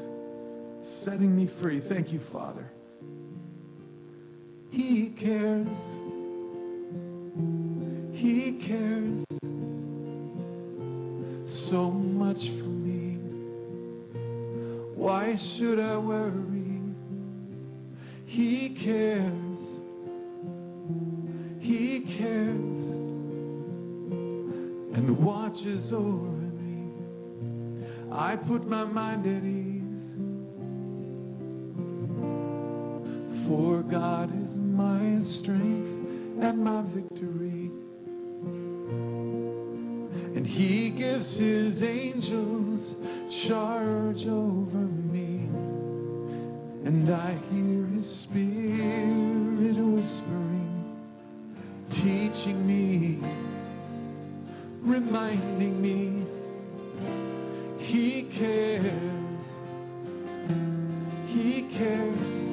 setting me free. Thank you, Father. He cares. He cares so much for me. Why should I worry? He cares. He cares and watches over me. I put my mind at ease, for God is my strength and my victory. And He gives His angels charge over me. And I hear His Spirit whispering, teaching me, reminding me He cares. He cares.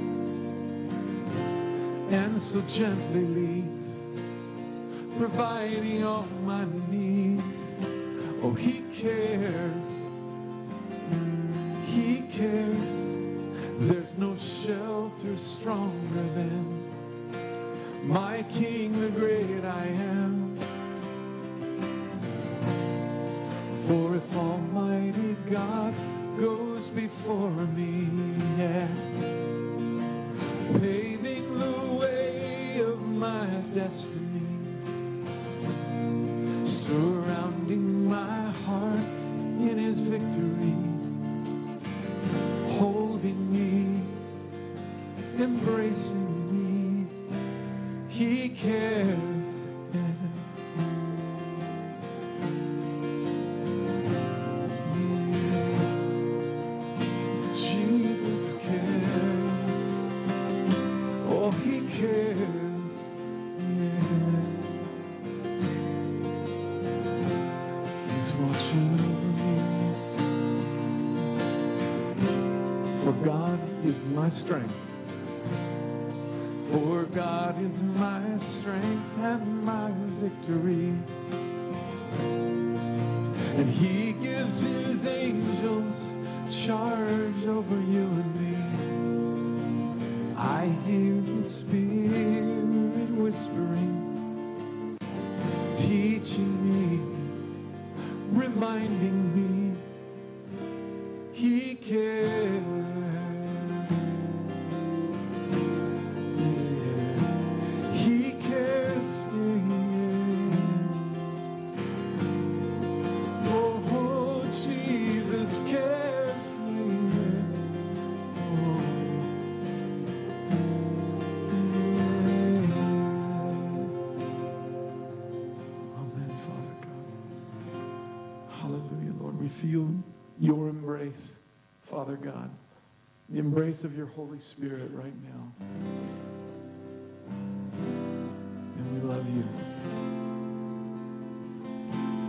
And so gently leads, providing all my needs. Oh, He cares. He cares. There's no shelter stronger than my King, the great I am. For if Almighty God goes before me, yeah, paving the way of my destiny, surrounding my heart in His victory, holding me, embracing me, He cares. Jesus cares. Oh, He cares. Yeah. He's watching over me. For God is my strength. For God is my strength and my victory. And He gives His angels charge over you and me. I hear His Spirit whispering, teaching me, reminding me He cares. Feel your embrace, Father God, the embrace of your Holy Spirit right now. And we love you.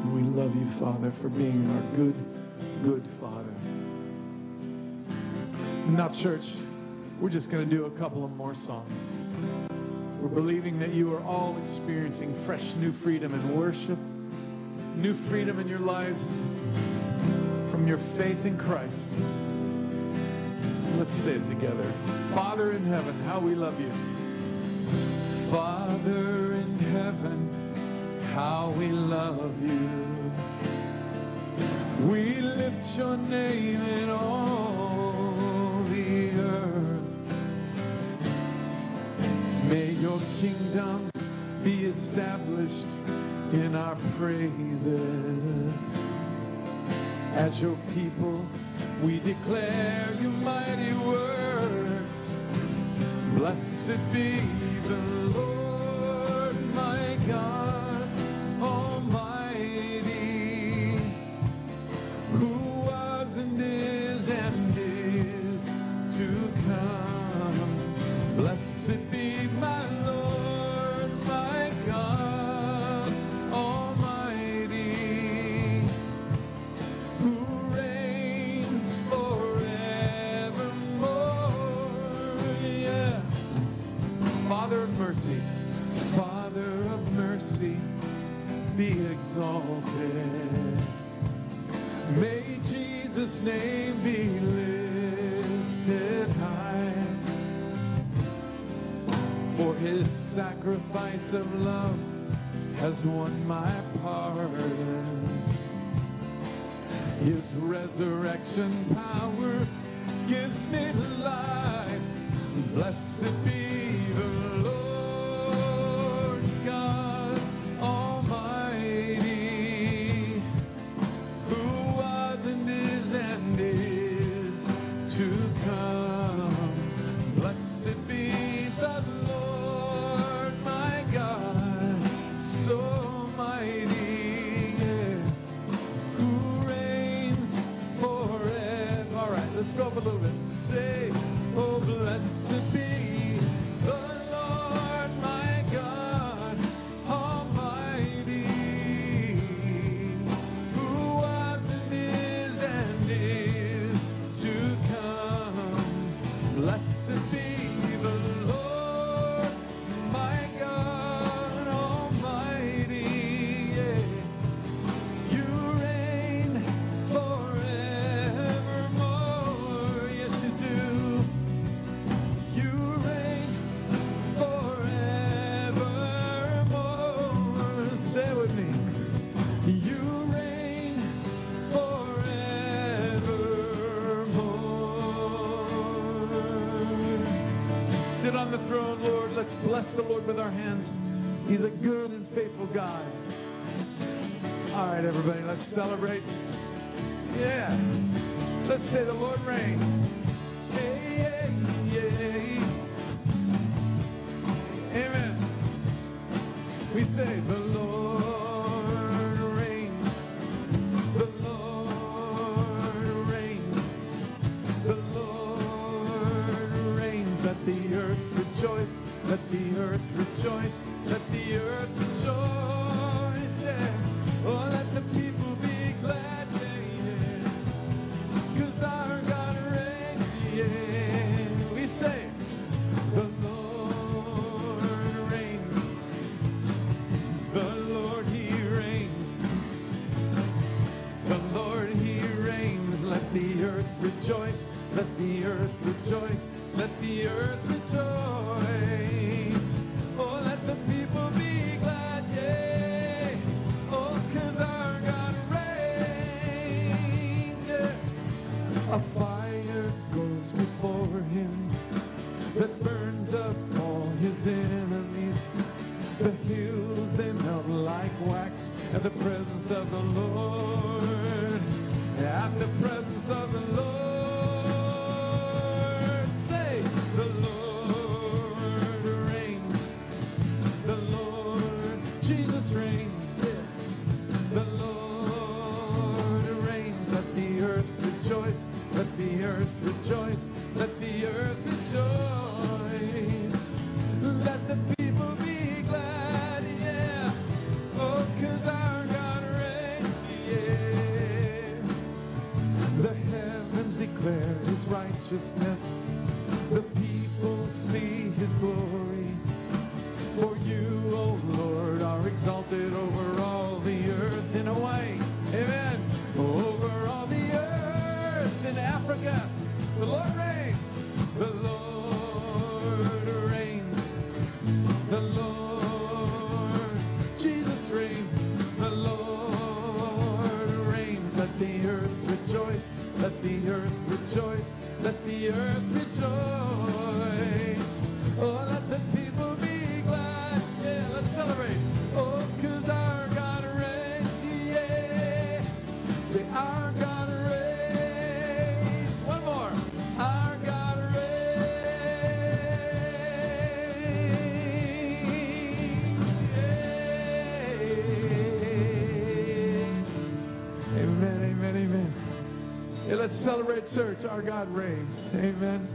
And we love you, Father, for being our good, good Father. Now, church, we're just going to do a couple of more songs. We're believing that you are all experiencing fresh new freedom in worship, new freedom in your lives, from your faith in Christ. Let's say it together. Father in heaven, how we love you. Father in heaven, how we love you. We lift your name in all the earth. May your kingdom be established in our praises. As your people, we declare your mighty words. Blessed be the Lord, my God Almighty, who was and is to come. Blessed be my Lord, my God Almighty, who reigns forevermore. Yeah. Father of mercy, Father of mercy, be exalted. May Jesus' name be lifted high. For his sacrifice of love has won my pardon. His resurrection power gives me life. Blessed be the Lord God Almighty, who was and is to come. Blessed be the Lord, my God, so mighty, yeah, who reigns forever. All right, let's go up a little bit. Say, oh, blessed be the Lord, my God Almighty, who was and is to come. Blessed be the Lord, my God Almighty. Yeah. You reign forevermore. Yes, you do. You reign forevermore. Say it with me. You reign forevermore. Sit on the throne, Lord. Let's bless the Lord with our hands. He's a good and faithful God. All right, everybody, let's celebrate. Yeah. Let's say the Lord reigns. Hey, hey, yeah. Amen. We say the Lord reigns. The Lord reigns. The Lord reigns. Let the earth rejoice. Let the earth rejoice. Let the earth rejoice. Yeah. Oh, let the people be glad. Yeah, yeah. 'Cause our God reigns. Yeah. We say the Lord reigns. The Lord, he reigns. The Lord, he reigns. Let the earth rejoice. Let the earth rejoice. Let the earth rejoice. Oh, let the people be glad, yeah. Oh, 'cause our God reigns, yeah. A fire goes before him that burns up all his enemies. The hills, they melt like wax at the presence of the Lord. At the presence of the Lord. Say, the Lord reigns. The Lord, Jesus reigns. Yeah. The Lord reigns. Let the earth rejoice. Let the earth rejoice. Let the earth rejoice. Let the people be glad, yeah. Oh, 'cause our God reigns, yeah. The heavens declare his righteousness. The people see his glory. For you, O Lord, are exalted over all the earth in Hawaii. Amen. Over all the earth in Africa. The Lord reigns. The Lord reigns. The Lord, Jesus reigns. The Lord reigns. Let the earth rejoice. Let the earth rejoice. Let the earth rejoice. Oh, let the people be glad. Yeah, let's celebrate. Oh, 'cause our God reigns. Yeah. Say, our God Amen, amen, amen. Hey, let's celebrate church. Our God reigns. Amen.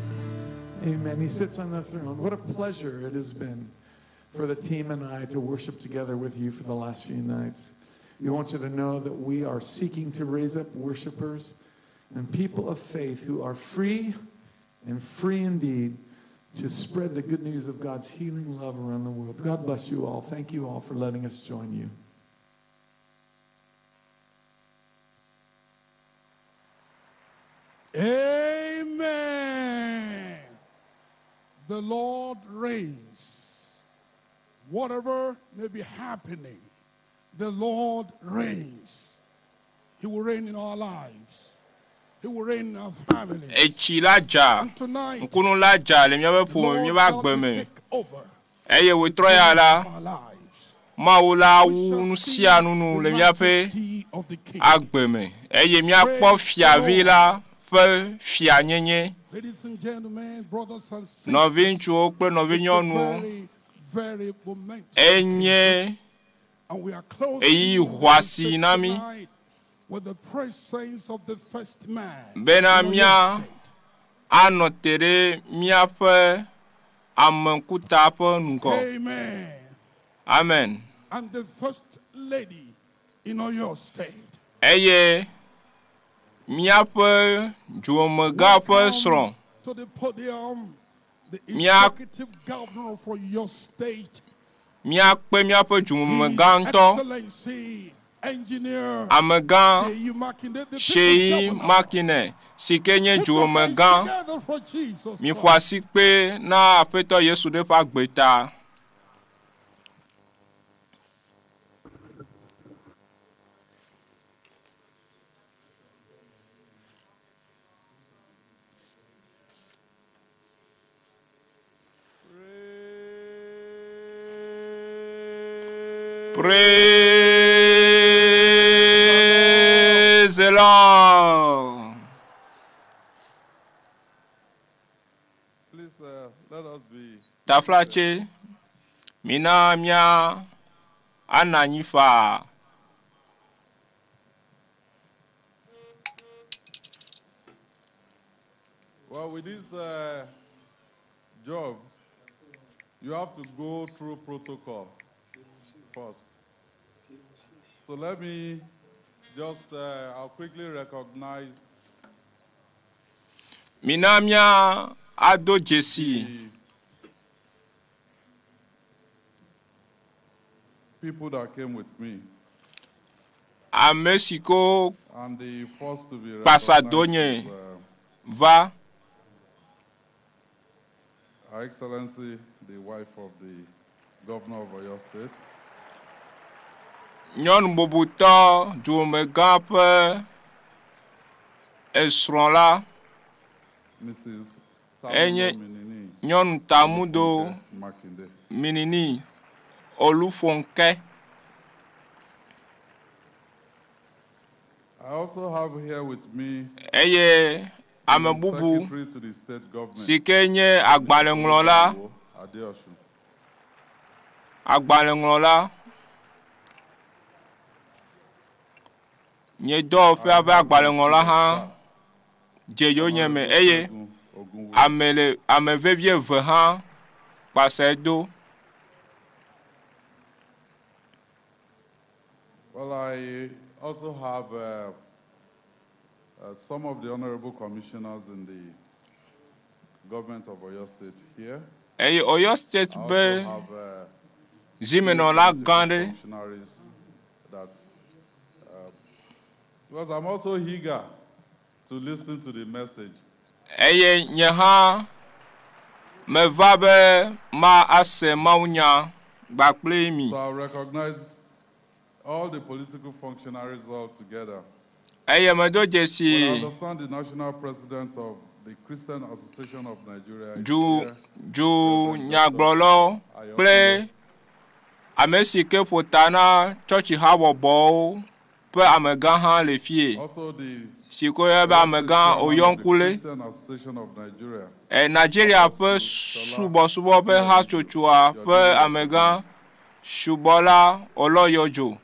Amen. He sits on the throne. What a pleasure it has been for the team and I to worship together with you for the last few nights. We want you to know that we are seeking to raise up worshipers and people of faith who are free and free indeed to spread the good news of God's healing love around the world. God bless you all. Thank you all for letting us join you. Amen. The Lord reigns. Whatever may be happening, the Lord reigns. He will reign in our lives. He will reign in our families. And tonight, the Lord God will take over our lives. Maula unusia nunu le miape agbeme eye miakpo fiavila fe fianyenye Ladies and gentlemen, brothers and sisters, novinchu pe novinyonu very momentous. Enye And we are closing eyi hwasi nami tonight with the presence of the first man. Benamia anotere miape amankuta pe nko. Amen. Amen. And the first lady in your state. Eye miape juomegape sron. To the podium, the executive governor for your state. Miape miape juomeganto. Excellency Engineer Amegan Shei Makine Sikenye juomegan. Mi fwasi pe na apeto Yesu de pa gbeta. Praise the Lord. Please let us be. Taflache mina mia ananyifa. Well, with this job, you have to go through protocol first. So let me just, I'll quickly recognize Minamia Ado Jesse. People that came with me. A Mexico And the first to be Pasadonye Va. Her Excellency, the wife of the governor of Oyo State. Nyon Bobuto Juomegape Esronla. Mrs. Enye Minini. Nyon Tamudo Minini Olufonke. I also have here with me Eye Amebubu Sikenye Agbalenglola Agbalenglola Nye do fe ave agbalenglola ha Jeyo nyeme eye amevevie ve ha Pasedo. Well, I also have some of the honorable commissioners in the government of Oyo State here. Eye Oyo State be Zimenola Gande. Because I'm also eager to listen to the message. Eye nyeha me vabe ma ase maunya bakple mi. So I recognize all the political functionaries all together. Eye me do jesi. I understand the national president of the Christian Association of Nigeria. Ju nyagbolo ple amesike potana church hawo bo pe amegan ha le fie. Also the Sikoye ba amegan oyonkule. Christian Association of Nigeria. Nigeria pe subo pe ha chochua pe amegan shubola oloyojo.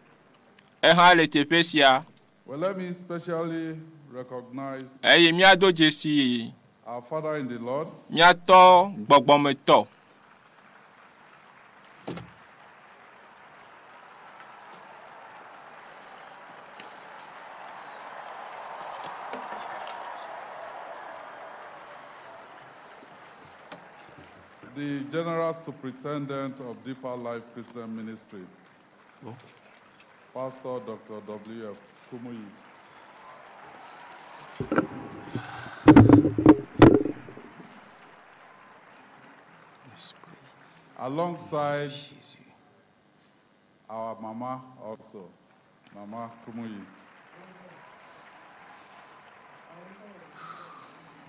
Ha le tepesia Well, let me specially recognize our Father in the Lord. The General Superintendent of Deeper Life Christian Ministry, Pastor Dr. W.F. Kumuyi. Alongside our Mama also, Mama Kumuyi.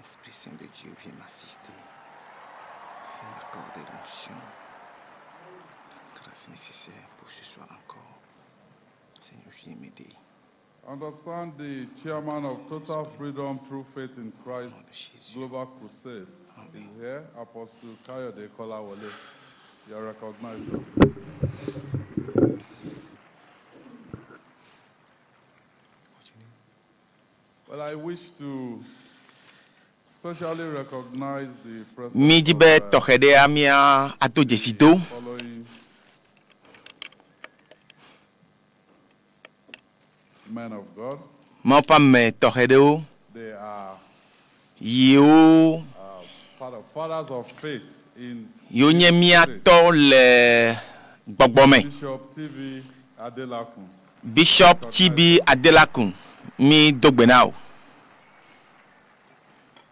Esprit Saint de Dieu, viens m'assister. Viens m'accorder l'onction, la grâce nécessaire pour ce soir encore. Seigneur, viens m'aider. Understand the chairman of Total Freedom Through Faith in Christ Global Crusade is here, Apostle Kayode Kolawole. You are recognized. Well, I wish to especially recognize the presence of following men of God. They are fathers of faith in Bishop TV Adelakun mi dogbenao.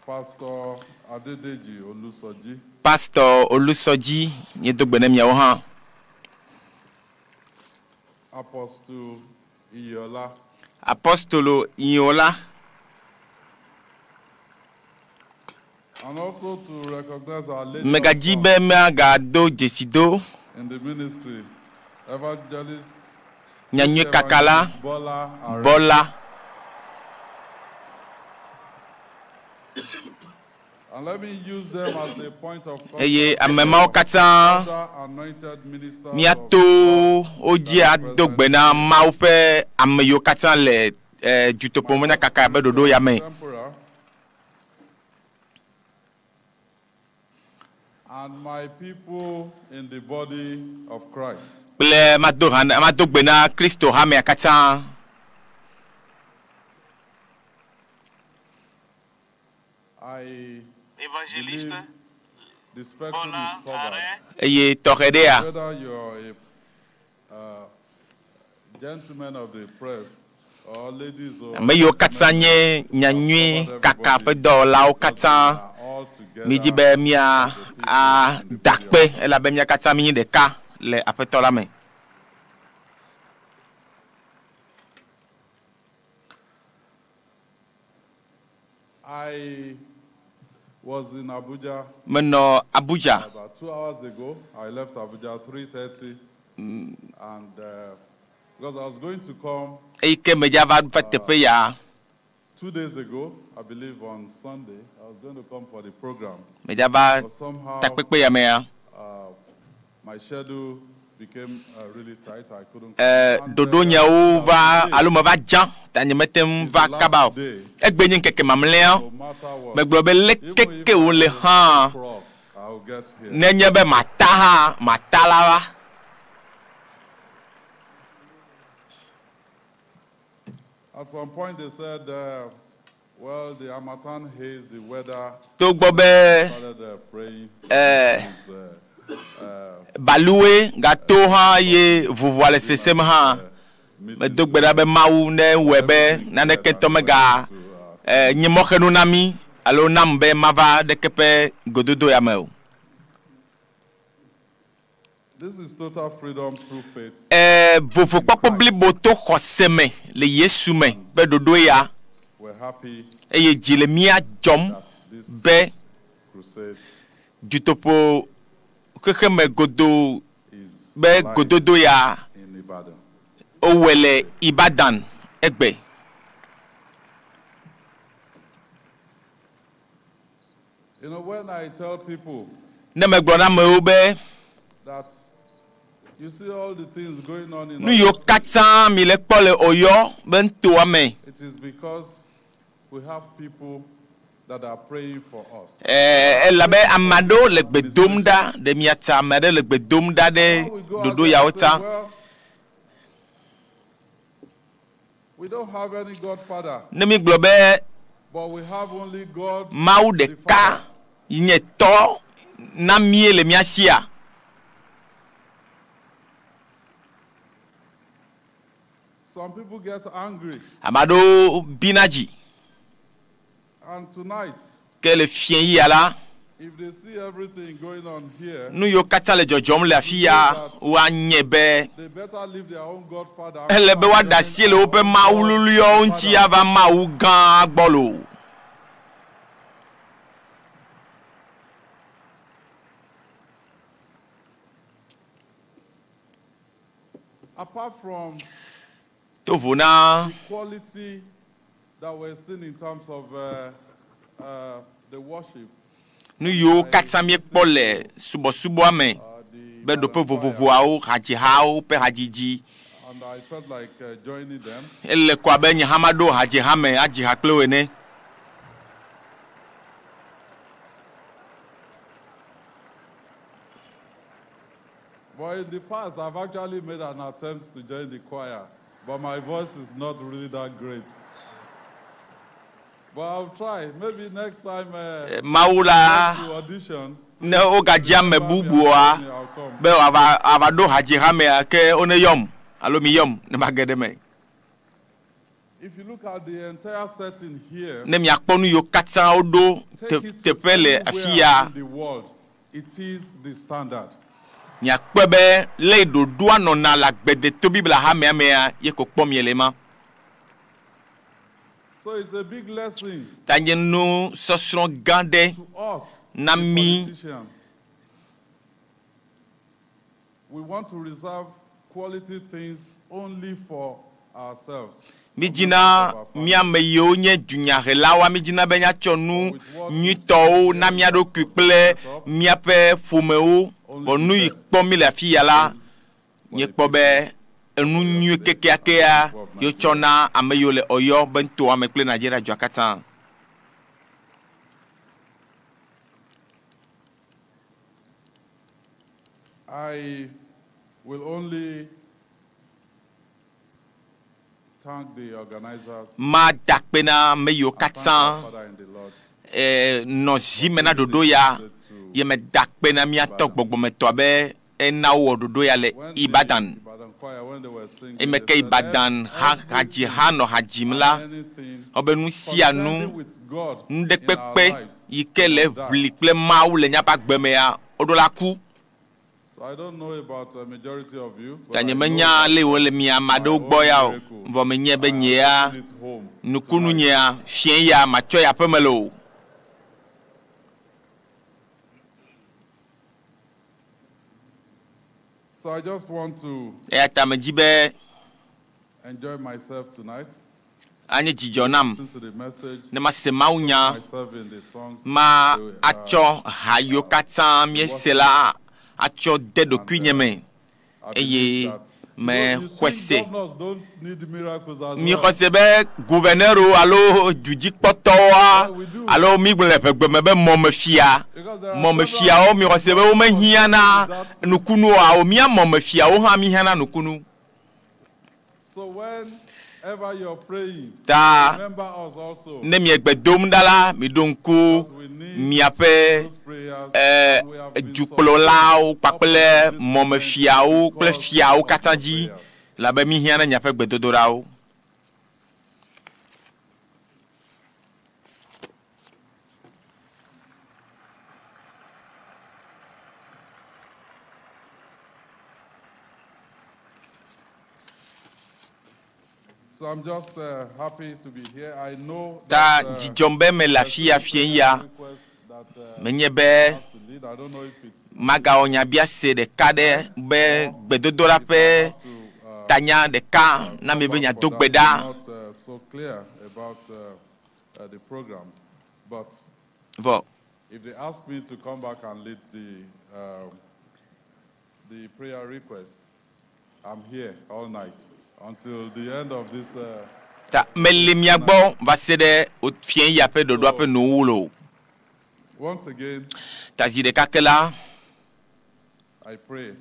Pastor Adedeji Olusoji. Pastor Olusoji ni dogbene mi awohan. Apostle Iyola. Apostolo Iyola. And also to recognize our lady Megajibe Megado Jesido in the ministry, Evangelist Nyanywe Kakala Bola. And let me use them as a point of contact. Amema Okatan Miato Oji Adogbena Maufe Ameyo Katan le Jutopomona Kaka Bedodo Yame. And my people in the body of Christ. Ple Madogbena Christo Hame Akatan. I believe the spectrum is covered. Whether you're a gentleman of the press or ladies or Meyo Katsanye Nyanywe Kaka Pedola Okatan. Midi be mia a dakpe ela be mia kata mi de ka le apetola me. I was in Abuja. Meno Abuja. About 2 hours ago, I left Abuja 3:30, and because I was going to come. 2 days ago, I believe on Sunday, I was going to come for the program. But somehow, my schedule became really tight. I couldn't come. Dodonya uva alumava jan tanyemetem va kabao. Egbenyin keke mamleo. Megblobe lekeke ule ha. Nenyebe mataha matalawa. At some point they said, well, the Harmattan haze, the weather, started praying. Balue gato ha ye vuvoale sesem ha. Me dogbeda be mawu ne webe na ne kentomega nyimokhenu nami alo nambe mava de kepe gododo ya meu. This is Total Freedom Through Faith. VOVO KPO BLIBO to khoseme le Yesu me be dodo ya. We're happy. Eye Jeremia jom be jutopo kekeme godo be gododo ya owele Ibadan egbe. You know, when I tell people that You see all the things going on in Nu yo katã mi le kpɔ le Oyo be nutoa me. It is because we have people that are praying for us. Elabe amado le gbe dom ɖa ɖe miata ame ɖe le gbe dom ɖa ɖe dodo yawo ta. We don't have any Godfather. Ne mi gblɔ be But we have only God. Mawu ɖeka yi nye tɔ na mie le mia sia. Some people get angry. Amado binaji. And tonight, ke le fien yi ala. If they see everything going on here, nu yo katã le dzɔdzɔm le afi ya wa nye be they better leave their own Godfather. ele be wa da asi le woƒe mawu luluiwo ŋuti ava mawu gã gbɔ lo. Apart from the quality that we're seeing in terms of the worship, nu yo katã mi kpɔ le subɔsubɔa me be ɖoƒe vovovoawo hadzihawo ƒe hadzidzi. and I felt like joining them. Ele kɔ abe nye hã ma ɖo hadziha me adzi ha kple wo ene. But in the past, I've actually made an attempt to join the choir, but my voice is not really that great. But I'll try. Maybe next time Maula audition. Ne o gadzia me bubua be ava ɖo hadziha me ke one yɔm alo mi yɔm ne ma ge ɖe me. If you look at the entire setting here, ne miakpɔ nu yo katã woɖo teƒe le afi ya. it is the standard. Miakpɔ be le ɖoɖoa nɔna le agbedeto bibla hamea mea ye ko kpɔm ye le ma. So it's a big lesson. Ta nye nu sɔsrɔ̃ gã ɖe na mi. We want to reserve quality things only for ourselves. Mi dzina miame yiwo nye dunyahelawoa mi dzina be miatsɔ nu nyuitɔwo na mia ɖokui kple miaƒe ƒomewo. Bɔ nu yi kpɔm mi le afi ya la nye kpɔ be enu nyui kekeakea yo tsɔ na ame yiwo le Oyo be nutoa me kple Nigeria dua katã. I will only thank the organizers. Ma dakpe na ame yiwo katã nɔ zi me na ɖoɖo ya ye me dakpe na miatɔ gbɔgbɔmetɔ be ena wɔ ɖoɖo ya le Ibadan. Eme ke Ibadan hadziha nɔ hadzim la obe nu sia nu ɖe kpekpe yi ke le ʋli kple Mawu le miaƒe agbe mea woɖo la ku. So I don't know about a majority of you. Tanye menya le wo le mi amado gbɔ ya o. Vɔ menye be nyea nukunu nyea fie ya matsɔ ya ƒe me lo. So I just want to enjoy myself tonight. Anye dzidzɔ nam ne ma se Mawu nya ma atsɔ ha yiwo katã miese la atsɔ de ɖokui nye me eye me xɔ se. Mi xɔ se be guvernero alo dudzikpɔtɔwoa alo mi gblɔ le ʋegbe me be mɔmefiawo mi xɔ se be wo me hiã na nukunuwoa o mia mɔmefiawo hã mi hiã na nukunu. So whenever you're praying, ta remember us also. Ne mi egbe dom ɖa la mi ɖo ŋku miaƒe dukplɔlawo kpakple mɔmefiawo kple fiawo katã dzi labe mi hiã na miaƒe gbedodoɖawo. So I'm just happy to be here. I know ta dzidzɔm be me le afi ya fie ya menye be magawɔ nyabia se ɖeka ɖe be gbedodoɖa ƒe tanya ɖeka na mi be nyado gbe ɖa. So clear about the program, but if they ask me to come back and lead the prayer request, I'm here all night until the end of this. Once again, I pray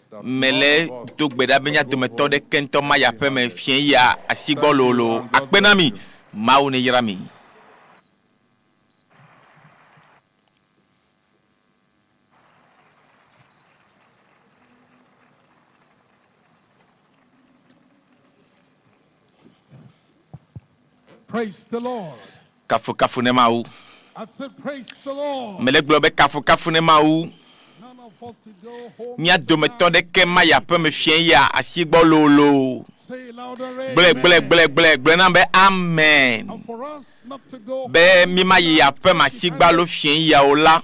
that mele to gbeda benya to meto de kento ma ya pe me fien ya asigbolo akpenami mawo ne yirami. Praise the Lord. Kafu kafu ne mawu. I said praise the Lord. Mele globe kafu kafu ne mawu. Mia dometo de kema ya pe me fien ya asigbolo. Ble na be amen. Be mi ma ya pe ma sigbalo fien ya ola.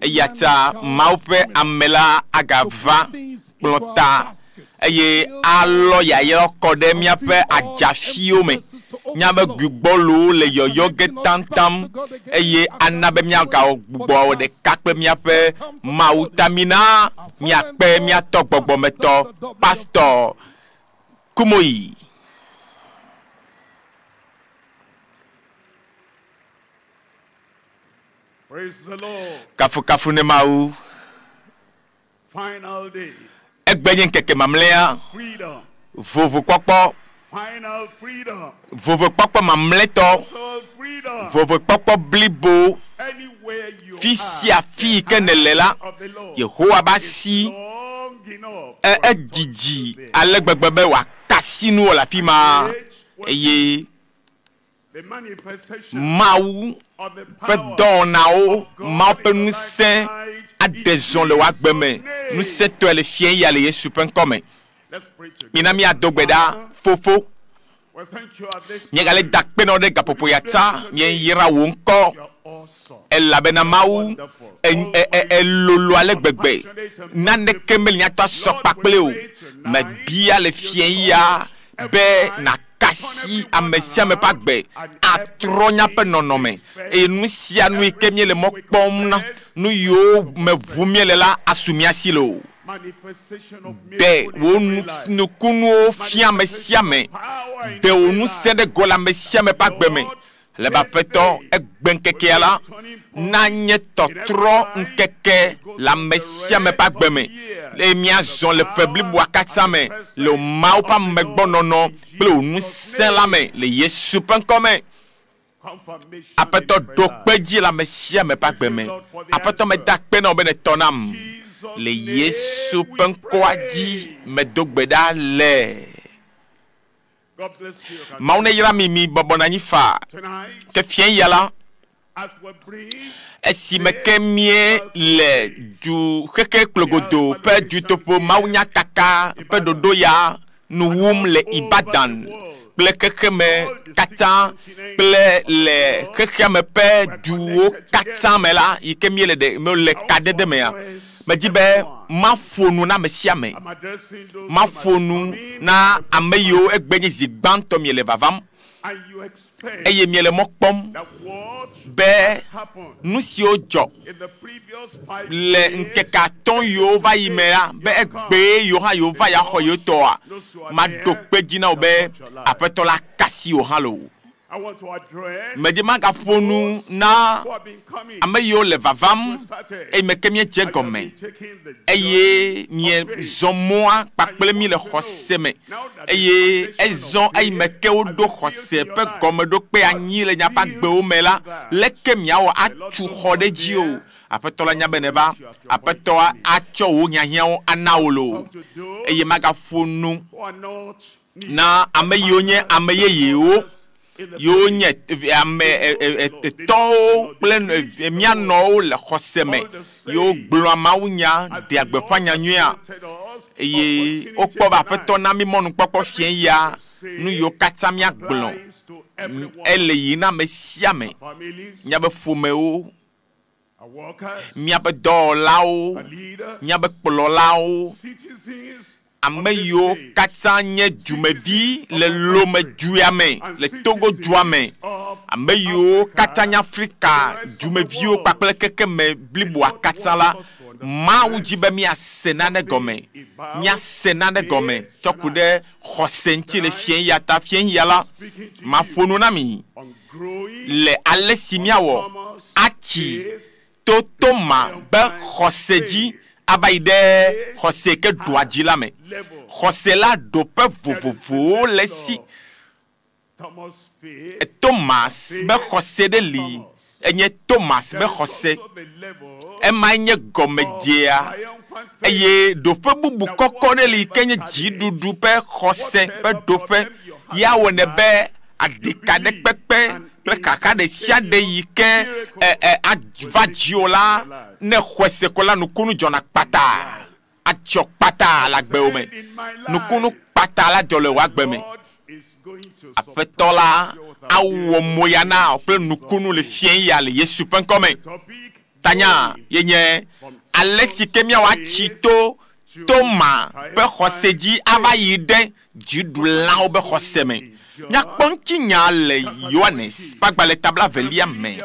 Eyata maupe amela agava plota. Eye alo ya yo kode mi ape ajafio me. Nyabe gugbolo le yoyo getantam. Eye anabe mi aga gbo de kakpe mi ape mautamina mi ape mi atok gbogbo meto pastor Kumoyi. Praise the Lord. Kafu ne mau. Final day. Egbenyen keke mamlea. Freedom. VOVO KPO. Final freedom. VOVO KPO mamleto. Freedom. VOVO KPO BLIBO. Anywhere you Fisi a fi kenelela. Yehowa basi. Didi. Alegbegbe wa kasinu la fima. Eye. Mau. Pe donao. Mau pe nous saint. Adhésion le wagbeme. Nous saint toi le fien ya le yesu pen comme. Minami adogbeda fofo. Nyegale dakpe no de gapopo yata. Mien yira wonko. El labena mau. Lolo alegbegbe. Nane kemel nyata sok pakpleo. Me bia le fien ya. Be na kasi amesia me pakbe. Atronya pe nonome. E nous sia nous kemie le mokpom na. Nous yo me vumie le la asumia silo. Be wonu no kuno fia mesia me. Be wonu sende gola mesia me pakbe me. Le bapeto egben keke ala. Nanye totro nkeke la mesia me pakbe me. Le miazon le pebli boakatsa me. Le mau pa megbo nono. Ble wonu sen la me. Le yesu pen kome. Apeto dokpeji la mesia me pakbe me. Apeto me dakpe no bene tonam. Le yesu pen kwaji me dogbeda le. Maune yira mimi babonani fa. Te fien yala. Esi me kemie le du keke klogodo pe du topo maunya kaka pe dodo ya nu wum le Ibadan. Ple keke me katan ple le keke me pe duo 400 me la y kemie le de me le kade de me ya. Me di be ma fonu na me siame. Ma fonu na ameyo egbenye zigbanto mi le vavam. Eye mi le mokpom. Be nous si ojo. Le nkeka ton yo va yimea. Be egbe yo ha yo va ya ho yo toa. Ma dokpe jina obe apeto la kasi o halo. Me di manga fonu na ameyo le vavam e me kemie jegome eye mie zomoa pakple mi le khoseme eye ezon ay me ke odo khose pe gome do pe anyi le nya pa gbe o mela le kemia o atu khode ji o apeto la nya beneba apeto acho o nya hian anaolo eye maga fonu na ameyo nye ameye o yo nye to plein miano le khoseme yo gloma unya de agbefanya nua e okpo ba peto na mi monu popo fien ya nu yo kata mi aglon ele yi na mesiame nya be fume o nya be do lao nya be polo lao ameyo katanye jumevi le lome juame le Togo juame Ameyo katanya Afrika jumevio papele keke me blibo akatsala ma ujibe mi asenane gome mi asenane gome tokude khosenti le fien yata fien yala ma fono na mi le alesimiawo achi totoma be khoseji abaide khoseke doaji la me khosela dope vovovo lesi Thomas be khose de li enye Thomas be khose emanye gomedia eye dope bubu kokore li kenye jidudu pe khose pe dope ya wone be adika de pepe le kaka de sia de yike advadiola ne khose kola nukunu jona pata achok pata la gbeome nukunu pata la jole wa gbeme afetola awo moyana ople nukunu le fien ya le Yesu pen comme tanya yenye alesi kemia wa chito Toma pe khoseji avayide jidula obe khoseme nya ponti nya le Yohanes pas le tabla velia me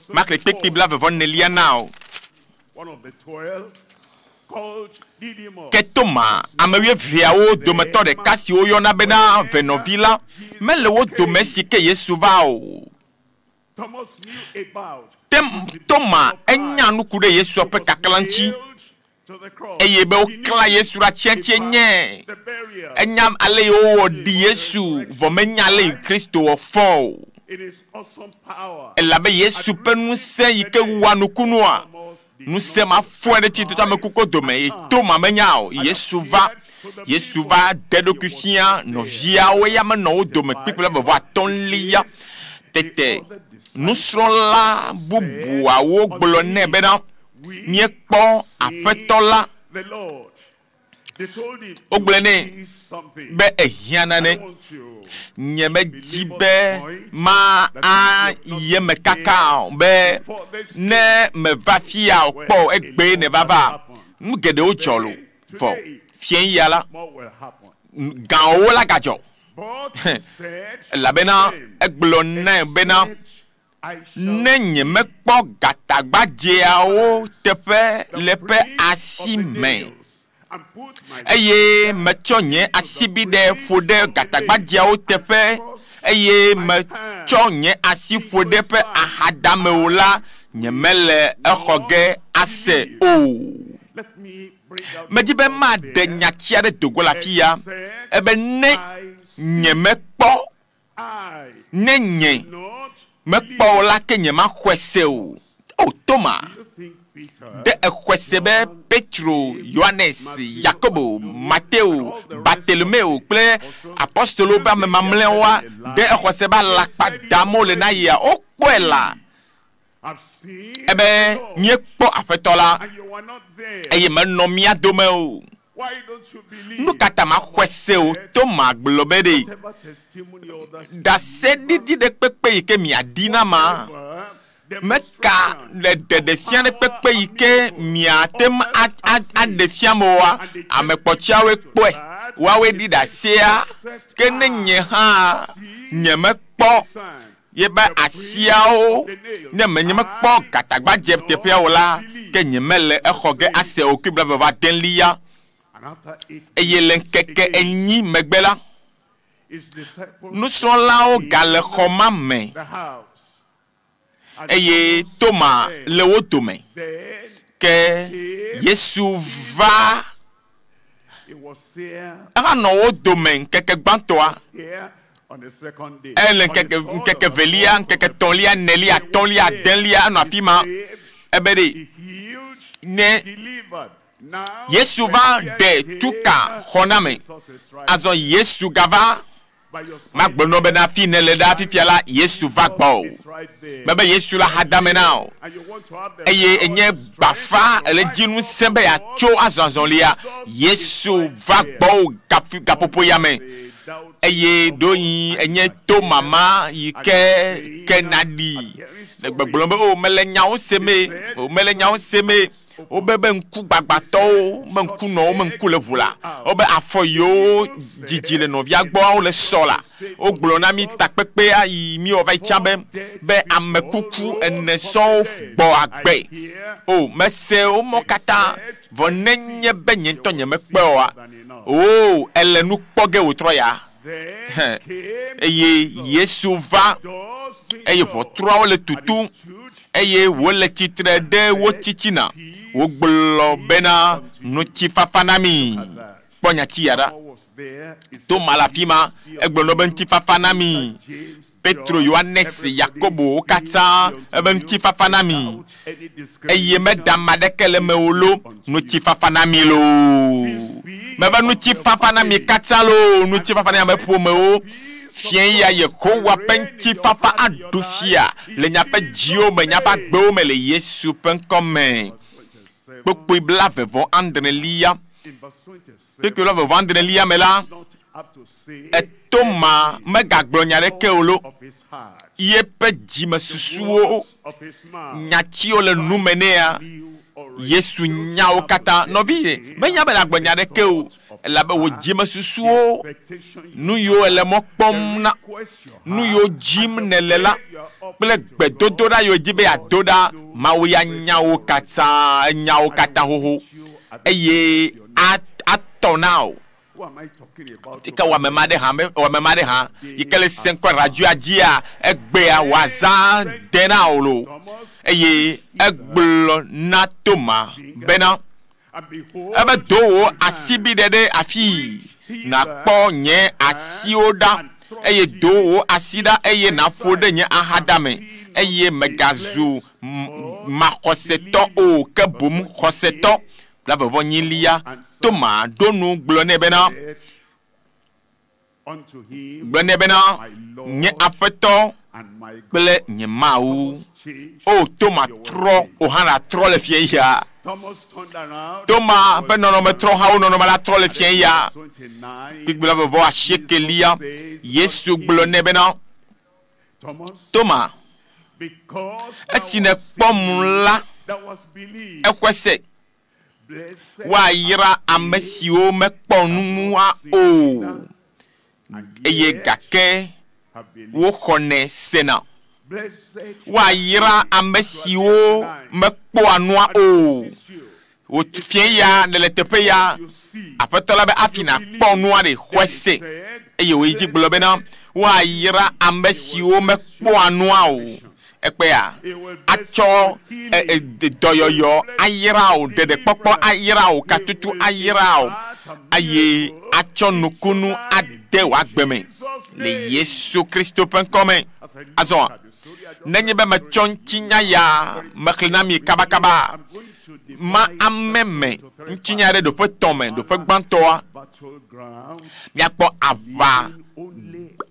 mak le pek bibla ve vonelia now Ketoma amewe viao dometo de kasi o yona bena venovila mais le wo domestique Yesu va o Toma enya nukude Yesu ape kaklanchi eye be o kla Yesu ra tientie enya ale o di Yesu vomenya le Christo o fo elabe Yesu pe nu se yike wa nukunua nous sommes à fond de titre à me couco dome et Thomas menyao Yesu va dedokufia no via o ya mano dome people va voir ton lia tete nous serons là bubu a wo glonne bena nie po afetola o glene be ehianane nyeme jibe ma a yeme kaka be ne me va fia okpo egbe ne baba mu gede o cholo fo fien yala gan o la gajo la bena eglonne bena ne nyeme kpo gatagba je o tepe lepe asime eye mechonye asibide fode gatagba diao tefe eye mechonye asifode pe ahadame ola nyemele ehoge ase o medibe ma de nyatia de Togo la fia ebe ne nyemekpo nenye mekpo la ke nyema kwese o Toma de ekwesebe Petro, Johannes, Jacobo, Matteo, Bartolomeo, ple apostolo ba me mamlewa de ekweseba lakpa damo le na ya okwela ebe nyekpo afetola eye menomia dome o nukata ma kwese o Toma globede da sedidi de pepe ke mi adina ma meka le de fiane pepe ike miatem a de fiamoa amekpochiawe kpoe wawe di da sea kene nye ha nyeme kpo yeba asiao ne menyeme kpo katagba jepte pia wala ke nyemele ehoge ase okibla baba denlia eyelen keke enyi megbela nous sommes là au galekoma eye Thomas le wotome que Yesu va no wotome keke gbantoa ele keke velia keke tonlia nelia tonlia denlia no afima ebede ne Yesu va de tuka honame azo Yesu gava magbono bena finele da fifiala Yesu va gbo bebe Yesu la hadame now eye enye bafa ele jinu sembe ya cho azanzolia Yesu va gbo gapopo yame eye doyin enye to mama yike kenadi le gbegbolombe o mele nyawo seme Obebe nku gbagbato, be nku no, be nku le vula. Obe afoyo didi le novia gbo o le sola. O glona mi takpepe a mi o vai chambe be amekuku ene so bo agbe. Oh, mese o mokata vonenye be nyento nye mekpe o. Oh, ele nu poge utroya. Eye Yesu va. Eye votroa le tutu. Eye wole titre de wo titina. Wo gblo bena no tifafanami. Ponya tiara. To malafima egbo no ben tifafanami. Petro, Yohannes, Jacobo, Okata, eben tifafanami. Eye medama dekele meolo no tifafanami lo. Meba no tifafanami katalo, no tifafanami pomeo. Fien ya ye kowa penti fafa adushia. Le nyapa jio me nyapa gbo me le Yesu pen comme. Pokoi blave vo andrelia. Pekoi blave vo andrelia me la. Et Thomas mega glonyare keolo. Ye pe jima susuo. Nyatio le numenea. Yesu nyao kata novie. Me nyabe la glonyare keo. La be wo jima susuo. Nu yo ele mokpom na. Nu yo jim nelela. Ple gbedododa yo jibe adoda. Ma ya nyao kata hoho. Eye atonao. Tika wa memade ha yikele senko radio adia egbea waza denaolo eye egblo na toma bena ebe do asibi dede afi na kpo nye asioda eye do asida eye na fode nye ahadame eye megazu makoseto o kebum koseto la vovon yilia Toma donu glone bena nye apeto bele nye mau o Toma tro o hana tro le fie ya Toma pe nono me tro ha o nono me la tro le fie ya bela vovo a shekelia Yesu glone bena Toma esine pomla ekwese wa yira amesio mekponumwa o eye gake wo khone sena wa yira amesio mekpo anua o o tien ya ne letepe ya apetola be afina kponua de hwese eye we ji globena wa yira amesio mekpo anua o ekpea acho doyoyo ayirao dede popo ayirao katutu ayirao aye acho nukunu adewa gbeme le Yesu Christo pen comme azon nenye be machonchinya ya maklinami kabakaba ma ameme nchinya do pe tome do pe gbantoa yakpo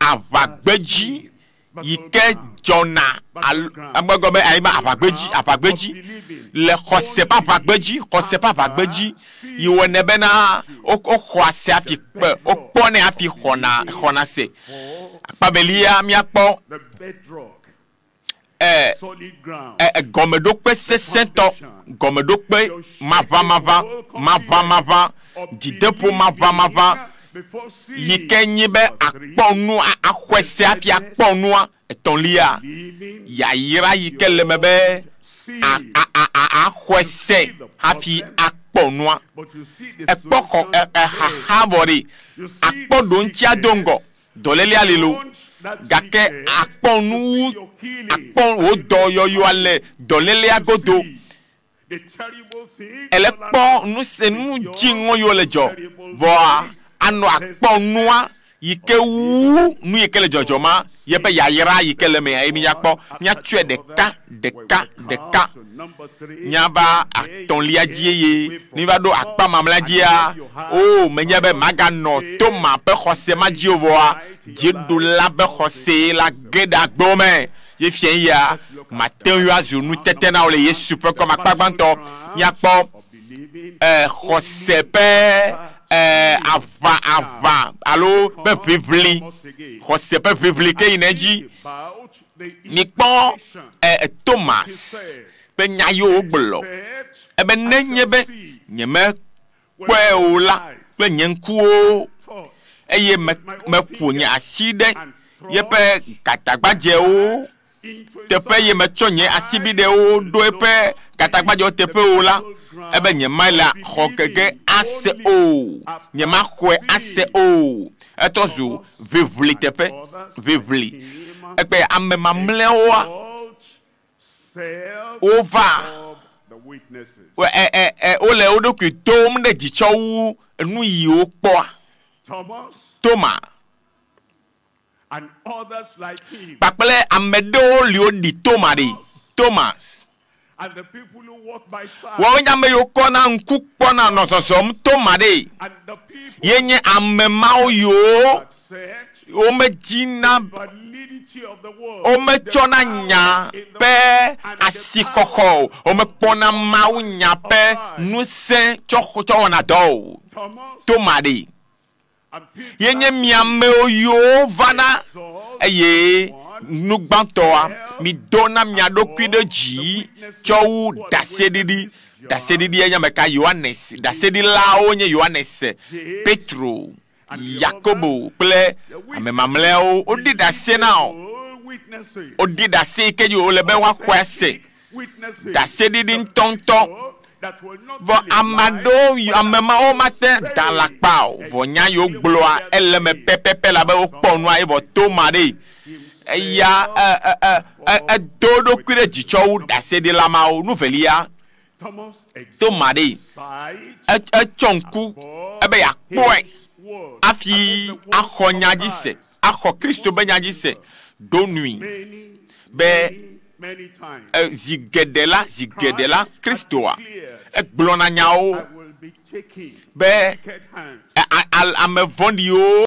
ava gbeji yike Jona amagome aima apagbeji le khose pa apagbeji yiwo nebena o khwase afi pe o pone afi khona se pabelia mi akpo gomedope sesento gomedope mava didepo mava yike nyibe akponu akwese afi akponu etonlia ya yira yike lemebe akwese afi akponu ekpoko habori akpodo ntia dongo dolele alelo gake akponu akpon odoyoyo ale dolele agodo elekpo nu se nu jingo yo lejo voa ano akponua yike wu nu yike le jojoma yebe ya yira yike le me emi yakpo nya tue deka nya ba aton liadie ni va do akpa mamla dia o menye be magano Toma pe khose ma jiovoa jedo la be khose la geda gbome ye fien ya matin yo azu nu tetena o le Yesu pe comme akpa gbanto yakpo khose pe ava allo pe vivli khose pe vivli ke ineji mi kpɔ Thomas be nya yewo gblɔ ebe nenye be nye me kpɔe o la kple nye ŋkuwo eye meƒo nye asi ɖe yeƒe gatagbadzewo teƒe ye metsɔ nye asibiɖewo ɖo eƒe gatagbadzewo teƒe o la ebe nye ma le xɔ gege ase o nye ma xɔe ase o etɔ zu vivli teƒe vivli ekpe ame mamlɛwoa wova wole wo ɖokui tom ɖe dzitsɔwu nu yiwo kpɔa Thomas and others like him. Kpakple ame ɖewo li woɖi Thomas ɖi Thomas. And the people who walk by sight. Wɔwo nye ame yiwo kɔna ŋku kpɔna nɔ zɔzɔm Thomas ɖi. And the people ye nye ame mawo yiwo womedzina wometsɔna nya ƒe asixɔxɔ womekpɔna mawu nya ƒe ŋusẽ tsɔ wɔna dɔ o Thomas ɖi. Yenye miamewo yiwo vana eye nugbãtɔa mi dona mia ɖokui ɖe dzi tsɔ wu daseɖiɖi enye meka Yohanes daseɖilawo nye Yohanes Petro Yakobo kple ame mamlɛawo wodi dase na o wodi dase ke yiwo le be woaxɔe ase daseɖiɖi ŋutɔŋutɔ vɔ ame mawo mate da la kpa o vɔ nya yiwo gblɔa ele me pɛpɛpɛ la be wokpɔ nua ye vɔ Thomas ɖe eya edo ɖokui ɖe dzitsɔwu daseɖila mawo nuvelia Thomas ɖe etsɔ ŋku ebe yakpɔe afi axɔ nya dzi se axɔ Kristo be nya dzi se do nui be zi geɖe la Kristoa egblɔna nyawo be ame vɔ̃ɖiwo